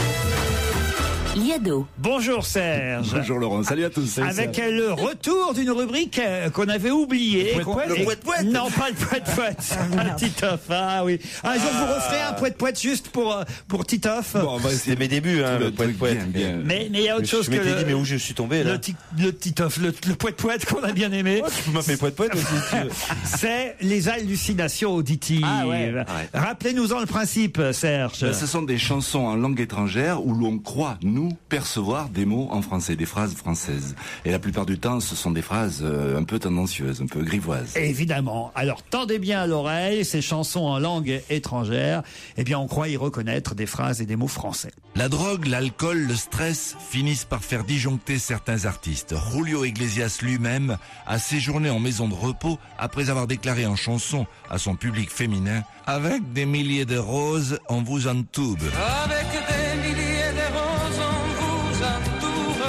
Liado. Bonjour Serge. Bonjour Laurent, salut à tous. Avec le retour d'une rubrique qu'on avait oubliée. Le poète-poète. Non, pas le poète-poète. Titoff, ah oui. Un jour vous referez un poète-poète juste pour Titoff. Bon, c'était mes débuts, hein, le poète-poète. Mais il y a autre chose que je m'étais dit, mais où je suis tombé, là? Le Titoff, le poète-poète qu'on a bien aimé. Tu peux m'appeler poète-poète aussi, si tu veux. C'est les hallucinations auditives. Ah ouais. Rappelez-nous-en le principe, Serge. Ce sont des chansons en langue étrangère où l'on croit, nous, percevoir des mots en français, des phrases françaises. Et la plupart du temps, ce sont des phrases un peu tendancieuses, un peu grivoises. Évidemment. Alors, tendez bien à l'oreille, ces chansons en langue étrangère, eh bien, on croit y reconnaître des phrases et des mots français. La drogue, l'alcool, le stress finissent par faire disjoncter certains artistes. Julio Iglesias lui-même a séjourné en maison de repos après avoir déclaré en chanson à son public féminin « Avec des milliers de roses, on vous entoube ». Avec des milliers de roses, on vous entoure.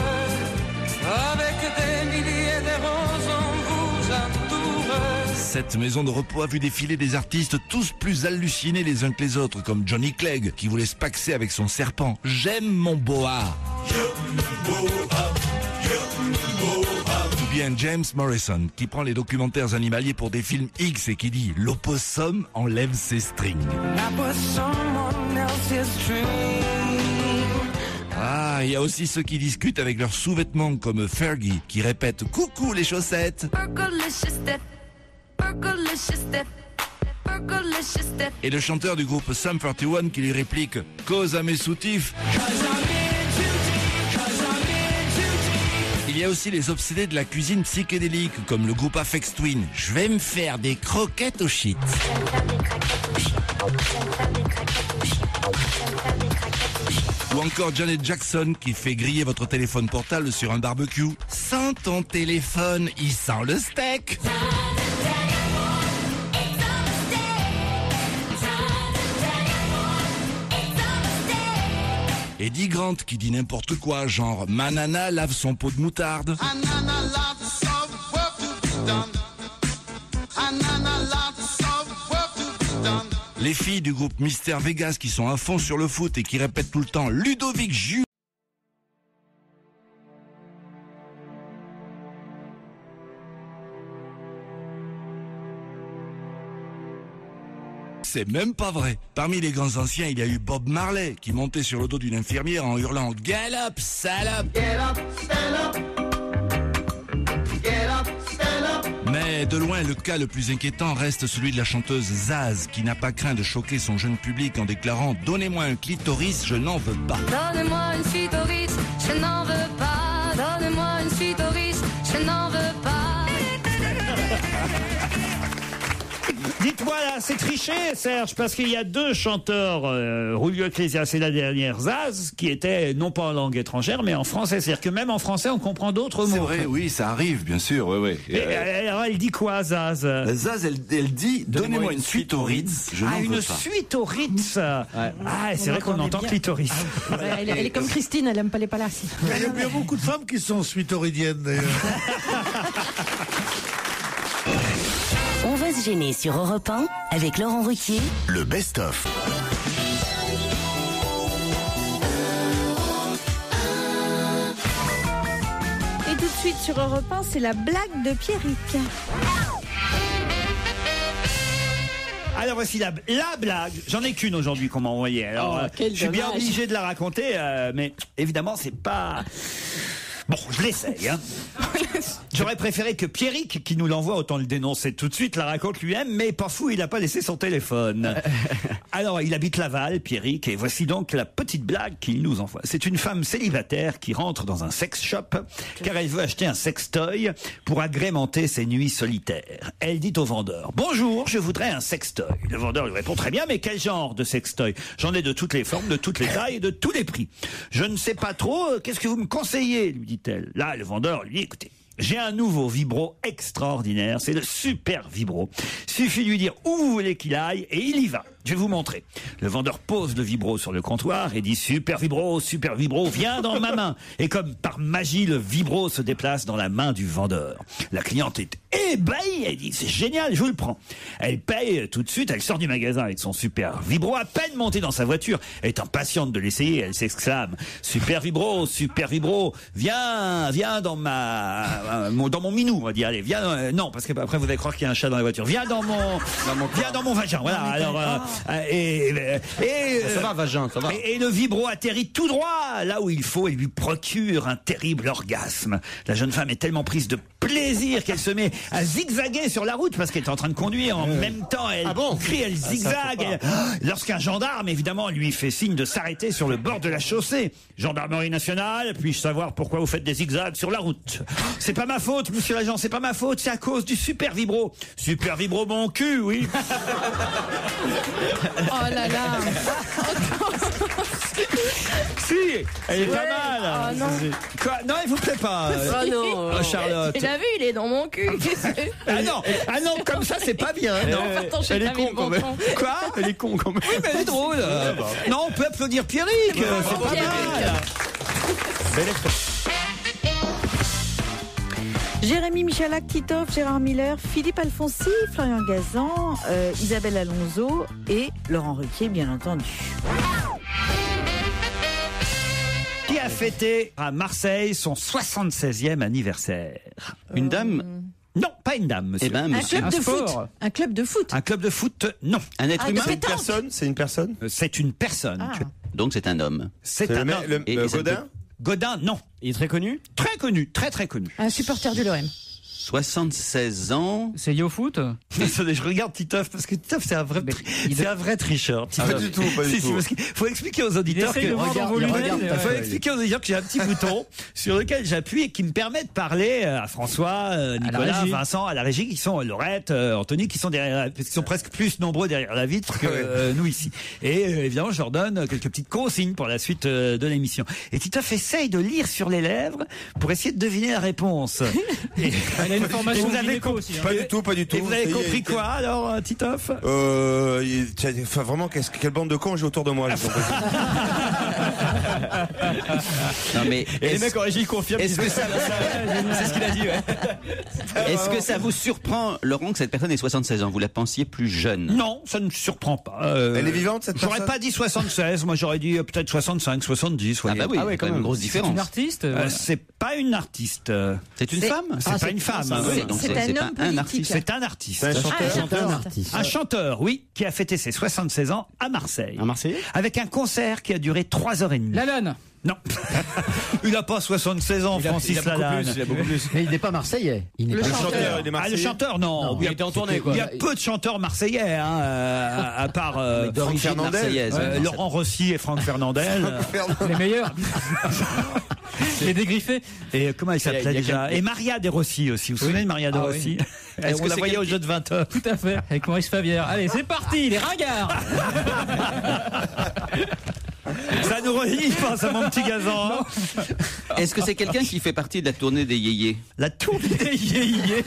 Avec des milliers de roses, on vous entoure. Cette maison de repos a vu défiler des artistes tous plus hallucinés les uns que les autres, comme Johnny Clegg, qui voulait se paxer avec son serpent. J'aime mon boa. Ou bien James Morrison, qui prend les documentaires animaliers pour des films X et qui dit « L'opossum enlève ses strings ». L'opossum someone else's dream. Ah, il y a aussi ceux qui discutent avec leurs sous-vêtements comme Fergie qui répète « Coucou les chaussettes !» et le chanteur du groupe Sum 41 qui lui réplique « Cause à mes soutifs !» Il y a aussi les obsédés de la cuisine psychédélique comme le groupe Aphex Twin. « Je vais me faire des croquettes au shit !» Ou encore Janet Jackson qui fait griller votre téléphone portable sur un barbecue. Sans ton téléphone, il sent le steak. Eddie Grant qui dit n'importe quoi, genre ma nana lave son pot de moutarde. Les filles du groupe Mister Vegas qui sont à fond sur le foot et qui répètent tout le temps Ludovic Jus. C'est même pas vrai. Parmi les grands anciens, il y a eu Bob Marley qui montait sur le dos d'une infirmière en hurlant « Get up, salope !» Mais de loin, le cas le plus inquiétant reste celui de la chanteuse Zaz qui n'a pas craint de choquer son jeune public en déclarant « Donnez-moi un clitoris, je n'en veux pas !» Donnez-moi une clitoris, je n'en veux pas. Donnez-moi une clitoris, je n'en veux pas. Dites-moi là, c'est triché, Serge, parce qu'il y a deux chanteurs, Julio Iglesias et la dernière Zaz, qui étaient non pas en langue étrangère, mais en français. C'est-à-dire que même en français, on comprend d'autres mots. C'est vrai, oui, ça arrive, bien sûr, oui. Alors, elle dit quoi, Zaz? Zaz, elle dit, donnez-moi une suite au Ritz, je n'en veux pas. Une suite au Ritz. Ah, c'est vrai qu'on entend clitoris. Elle est comme Christine, elle aime pas les palaces. Il y a beaucoup de femmes qui sont suitoridiennes, d'ailleurs. On va se gêner sur Europe 1 avec Laurent Ruquier. Le best-of. Et tout de suite sur Europe 1, c'est la blague de Pierrick. Alors voici la blague. J'en ai qu'une aujourd'hui qu'on m'a envoyée. Alors, je suis bien obligé de la raconter, mais évidemment, c'est pas... Bon, je l'essaye. Hein. J'aurais préféré que Pierrick, qui nous l'envoie, autant le dénoncer tout de suite, la raconte lui-même, mais pas fou, il n'a pas laissé son téléphone. Alors, il habite Laval, Pierrick, et voici donc la petite blague qu'il nous envoie. C'est une femme célibataire qui rentre dans un sex shop, car elle veut acheter un sextoy pour agrémenter ses nuits solitaires. Elle dit au vendeur, « Bonjour, je voudrais un sextoy. » Le vendeur lui répond, « Très bien, mais quel genre de sextoy? J'en ai de toutes les formes, de toutes les tailles et de tous les prix. Je ne sais pas trop, qu'est-ce que vous me conseillez ?» lui dit-elle. Là, le vendeur lui dit, écoutez, j'ai un nouveau vibro extraordinaire, c'est le super vibro. Suffit de lui dire où vous voulez qu'il aille et il y va. Je vais vous montrer. Le vendeur pose le vibro sur le comptoir et dit super vibro, viens dans ma main. Et comme par magie, le vibro se déplace dans la main du vendeur. La cliente est ébahie, elle dit c'est génial, je vous le prends. Elle paye tout de suite, elle sort du magasin avec son super vibro, à peine montée dans sa voiture, elle est impatiente de l'essayer, elle s'exclame super vibro, viens dans dans mon minou, on va dire, allez, viens, non, parce qu'après vous allez croire qu'il y a un chat dans la voiture, viens dans mon vagin, voilà, alors, ça va, vagin, ça va. Et le vibro atterrit tout droit là où il faut et lui procure un terrible orgasme. La jeune femme est tellement prise de plaisir qu'elle se met à zigzaguer sur la route parce qu'elle est en train de conduire. En même temps, elle crie, elle zigzague. Lorsqu'un gendarme, évidemment, lui fait signe de s'arrêter sur le bord de la chaussée. Gendarmerie nationale, puis-je savoir pourquoi vous faites des zigzags sur la route? C'est pas ma faute, monsieur l'agent, c'est pas ma faute, c'est à cause du super vibro. Super vibro mon cul, oui. Oh là là. Si, elle est pas mal. Oh non. Quoi? Non, elle vous plaît pas, non. Charlotte. Tu l'as vu, il est dans mon cul. Ah non, comme ça c'est pas bien. Non. Elle est con quand même. Quoi? Elle est con quand même. Oui, mais elle est drôle. Non, on peut applaudir Pierrick. C'est pas mal. Jérémy Michalak, Titoff, Gérard Miller, Philippe Alfonsi, Florian Gazan, Isabelle Alonso et Laurent Ruquier, bien entendu. Qui a fêté à Marseille son 76e anniversaire? Une dame? Non, pas une dame, monsieur. Eh ben, Un club de foot. Un club de foot. Un club de foot, non. Un être humain. C'est une personne. C'est une personne. C'est une personne. Ah. Donc c'est un homme. C'est un homme. Et ça Godin. Godin, non. Il est très connu. Très connu, très très connu. Un supporter du l'OM. 76 ans. C'est lié au foot. Attendez, je regarde Titoff parce que Titoff c'est un vrai, c'est un vrai tricheur. Pas du tout, pas du Si, tout. parce qu'il faut expliquer aux auditeurs que Il faut expliquer aux auditeurs qu'il y a un petit bouton sur lequel j'appuie et qui me permet de parler à François, Nicolas, régie. Vincent, à la régie, qui sont Laurette, Anthony, qui sont derrière, qui sont presque plus nombreux derrière la vitre que nous ici. Et évidemment, je leur donne quelques petites consignes pour la suite de l'émission. Et Titoff essaye de lire sur les lèvres pour essayer de deviner la réponse. Et, Il a une formation vous avez gynéco aussi. Pas du tout, pas du tout. et vous avez Ça y est, compris quoi alors, Titoff? Enfin, vraiment, quelle bande de cons j'ai autour de moi. Là, Non mais Et les mecs en régie confirment. est-ce que ça, C'est ce qu'il a dit. Ouais. est-ce que ça vous surprend, Laurent, que cette personne ait 76 ans? Vous la pensiez plus jeune? Non, ça ne me surprend pas. Elle est vivante, cette J'aurais personne pas dit 76, moi j'aurais dit peut-être 65, 70. Ah bah oui, Ah ouais, quand même une grosse C'est différence. une artiste. C'est pas une artiste. C'est une femme? C'est pas une femme. Ah, Oui. donc c'est c'est un pas homme un politique. artiste. C'est un artiste. C'est un chanteur. Un chanteur, oui, qui a fêté ses 76 ans à Marseille. Un Marseillais. Avec un concert qui a duré 3h30. Lalanne. Non. Il n'a pas 76 ans, Francis Lalanne. Il a beaucoup plus. Mais il n'est pas marseillais. Il n'est Le pas chanteur. il est Ah, le marseillais. chanteur, non. Il était en tournée, quoi. Il y a peu de chanteurs marseillais, hein, à part D'origine Fernandel. marseillaise. Ouais, Laurent Rossi et Franck Fernandel. Les meilleurs. Les dégriffés. Et comment il s'appelait Il y a déjà? Et Maria De Rossi aussi. Vous vous souvenez de Maria De Ah oui. Rossi? Est-ce On que la c'est voyait au quelqu'un- jeu de 20h. Tout à fait. Avec Maurice Favière. Allez, c'est parti, les ringards. Ça nous relie, je pense, à mon petit gazan. hein. Est-ce que c'est quelqu'un qui fait partie de la tournée des yéyés? La tournée des yéyés.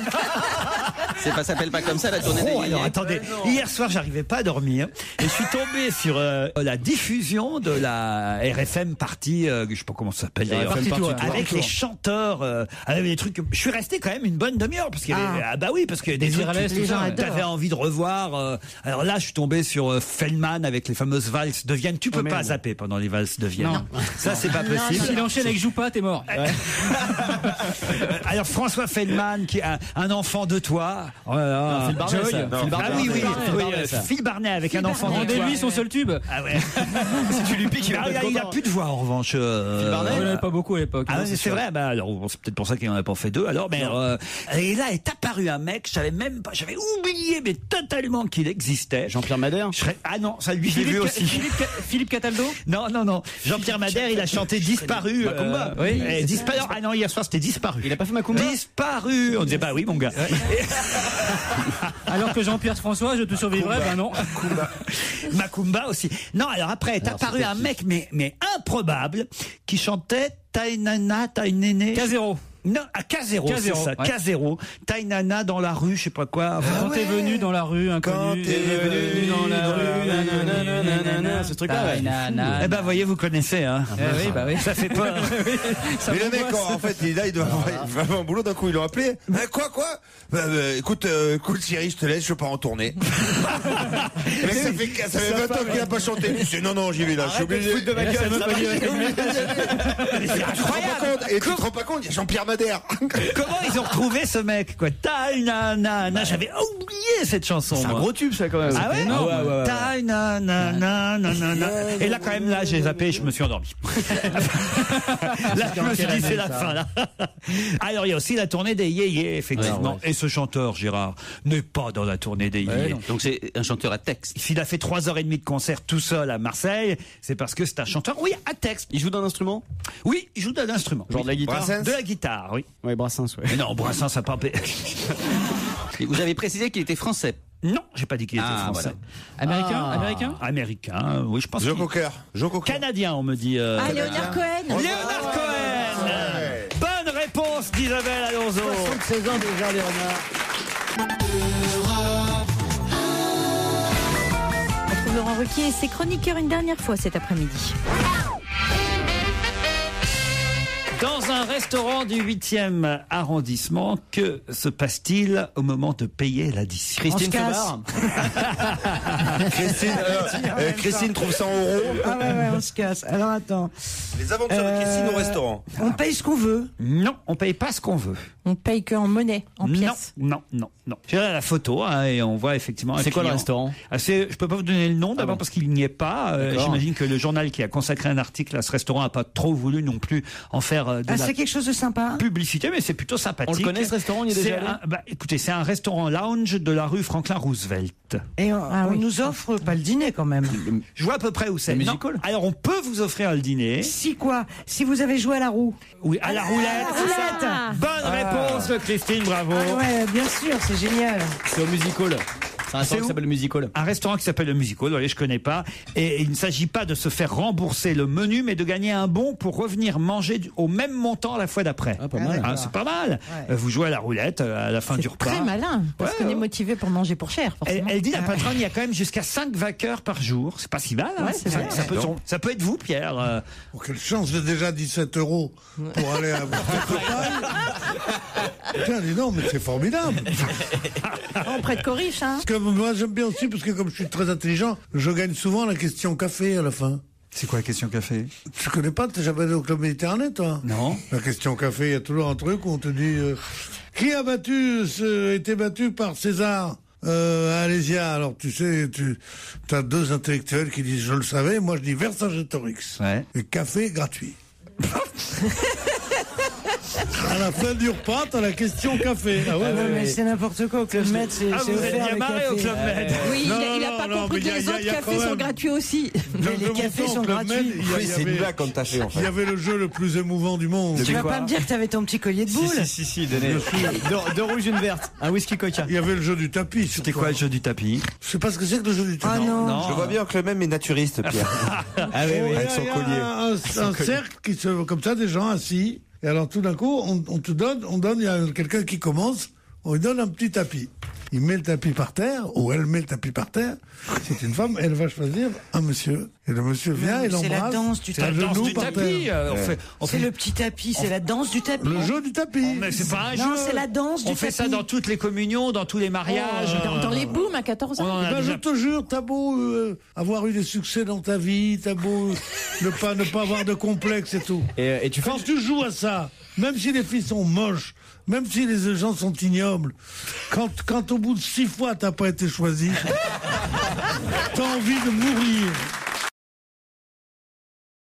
Ça s'appelle pas comme ça, la tournée des Oh, yéyés? alors attendez, hier soir j'arrivais pas à dormir et je suis tombé sur la diffusion de la RFM partie, je sais pas comment ça s'appelle d'ailleurs, Party Tour, avec les chanteurs, avec des trucs. Je suis resté quand même une bonne demi-heure parce qu'il y avait, ah bah oui, parce que des trucs Virales, que tout ça, ouais. t'avais envie de revoir. Alors là, je suis tombé sur Feldman avec les fameuses valses de Vienne. Tu peux pas merde. zapper pendant les valses de Vienne. Non. Ça c'est pas possible. S'il enchaîne avec Joupa, t'es mort. Alors François Feldman qui a un enfant de toi. Oh là là. Phil Barnet, Joy. ça. Phil Barnet. Ah oui, oui, Phil Barnet, oui, ça. Phil Barnet avec un enfant de toi. Rendez-lui son seul tube. Ah ouais. Si tu lui piques, il va être Il a content. plus de voix en revanche. Phil Barnet, il en avait pas beaucoup à l'époque. Ah hein, ouais, c'est sûr. vrai, bah alors bon, c'est peut-être pour ça qu'il en a pas fait deux alors, mais et là est apparu un mec, j'avais même pas, j'avais oublié mais totalement qu'il existait. Jean-Pierre Madère. Ah non, ça lui j'ai vu aussi. Philippe Cataldo. Non, non, non. Jean-Pierre Madère, il a chanté Disparu. Macumba. Oui. Disparu. Ah non, hier soir c'était Disparu. Il a pas fait Macumba. Disparu. On disait bah oui mon gars. Alors que Jean-Pierre François, je te survivrai, ben non. Macumba aussi. Non, alors après est apparu un mec mais improbable qui chantait Tainana, Tainéné. K0. Non, à K0, c'est K0, ça, ouais. K0. Tainana dans la rue, je sais pas quoi. Quand t'es venu dans la rue, inconnu. Quand t'es venu dans la rue, nanana, ce truc-là. Ouais. Eh ben, voyez, vous connaissez, hein. Oui, bah oui. Ça fait peur. Mais le mec, en fait, là, il doit avoir un boulot. D'un coup, ils l'ont appelé. Quoi écoute, Thierry, je te laisse, je veux pas en tourner. Le mec, ça fait 20 ans qu'il a pas chanté. Il dit, non, j'y vais là, je suis obligé. C'est incroyable. Et tu te rends pas compte, il y a Jean-Pierre Madère. Comment ils ont retrouvé ce mec, quoi? Tainana. J'avais oublié cette chanson. C'est un moi. gros tube, ça, quand même. Ah ouais? Non, ouais. Tainana. Et là, quand même, là, j'ai zappé et je me suis endormi. Là, je me suis dit, c'est la fin, là. Alors, il y a aussi la tournée des yéyés, effectivement. Et ce chanteur, Gérard, n'est pas dans la tournée des yéyés. Donc c'est un chanteur à texte. S'il a fait 3h30 de concert tout seul à Marseille, c'est parce que c'est un chanteur, oui, à texte. Il joue d'un instrument? Oui, il joue d'un instrument. Genre de la guitare? De la guitare, oui. Ouais, Brassens, ouais. Mais non, Brassens, ça pas. Et vous avez précisé qu'il était français. Non, j'ai pas dit qu'il était français. Américain? Américain? Américain, oui, je pense. Joe Cocker. Canadien, on me dit. Léonard Cohen. Léonard Cohen. Bonne réponse d'Isabelle Alonso. 76 ans déjà, Léonard. On retrouve Laurent Ruquier et ses chroniqueurs une dernière fois cet après-midi. Dans un restaurant du 8e arrondissement, que se passe-t-il au moment de payer l'addition? Christine Taubard. Christine trouve ça en euros. Ah ouais, on se casse. Alors attends. Les aventures de Christine au restaurant. On paye ce qu'on veut. Non, on paye pas ce qu'on veut. On paye qu'en monnaie, en pièces. Non. J'ai la photo et on voit effectivement. C'est quoi le restaurant? Je peux pas vous donner le nom d'abord parce qu'il n'y est pas. D'accord. J'imagine que le journal qui a consacré un article à ce restaurant n'a pas trop voulu non plus en faire c'est quelque chose de sympa. Publicité, mais c'est plutôt sympathique. On le connaît ce restaurant, on y est déjà allé écoutez, c'est un restaurant lounge de la rue Franklin Roosevelt. Et on nous offre pas le dîner quand même. Je vois à peu près où c'est. Le Non. musical. Alors on peut vous offrir le dîner. Si quoi? Si vous avez joué à la roue. Oui, à la roulette. Ah, Bonne réponse, Christine, bravo. Ah ouais, bien sûr, c'est génial. C'est au Musical. C'est un restaurant qui s'appelle le Musical. Un restaurant qui s'appelle le Musical, voilà, je connais pas. Et il ne s'agit pas de se faire rembourser le menu, mais de gagner un bon pour revenir manger au même montant la fois d'après. Ah, pas mal. C'est pas mal. Ouais. Vous jouez à la roulette à la fin du repas. Très malin, parce Ouais, qu'on ouais. est motivé pour manger pour cher, forcément. Elle dit, la patronne, il y a quand même jusqu'à 5 vainqueurs par jour. C'est pas si mal. Hein. Ouais, c'est vrai. Ça peut être vous, Pierre. Oh, quelle chance, j'ai déjà 17 € pour aller à Tiens, dis donc, mais c'est formidable. On prête qu'aux riches, hein. Parce que moi, j'aime bien aussi, parce que comme je suis très intelligent, je gagne souvent la question café à la fin. C'est quoi la question café? Tu connais pas, t'es jamais allé au Club Méditerranée, toi? Non. La question café, il y a toujours un truc où on te dit qui a été battu par César à Alésia. Alors tu sais, t'as deux intellectuels qui disent je le savais, moi je dis Vercingétorix. Ouais. Et café gratuit. À la fin du repas, t'as la question café. Ah ouais, mais c'est n'importe quoi au Club Med, c'est vous êtes offert bien le marré café. au Club Med. Oui, Non, il a pas non, compris mais que les autres y a cafés quand sont même- gratuits aussi. Mais les cafés sont gratuits. Oui, c'est une blague comme t'as fait en fait. Il y avait le jeu le plus émouvant du monde. Tu vas pas me dire que t'avais ton petit collier de boule? Si, donnez. Deux rouges, une verte. Un whisky coca. Il y avait le jeu du tapis. C'était quoi le jeu du tapis? Je sais pas ce que c'est que le jeu du tapis. Ah non. Je vois bien que le même est naturiste, Pierre. Ah oui, oui. Avec son Il y a collier. un cercle qui se, comme ça, des gens assis. Et alors tout d'un coup, on donne, il y a quelqu'un qui commence, on lui donne un petit tapis. Il met le tapis par terre, ou elle met le tapis par terre. C'est une femme, elle va choisir un monsieur. Et le monsieur vient et l'embrasse. C'est la danse du C'est la tapis. danse genou du par tapis. terre. C'est le petit tapis, c'est la danse du tapis. Le jeu du tapis. Mais c'est pas un Non, jeu. c'est la danse du On fait ça tapis. dans toutes les communions, dans tous les mariages. Dans les booms à 14 On ans. en a Ben, je déjà- te jure, t'as beau avoir eu des succès dans ta vie, t'as beau ne pas avoir de complexe et tout. Et tu fais. Quand tu joues à ça, même si les filles sont moches, même si les gens sont ignobles, quand au bout de 6 fois t'as pas été choisi, t'as envie de mourir.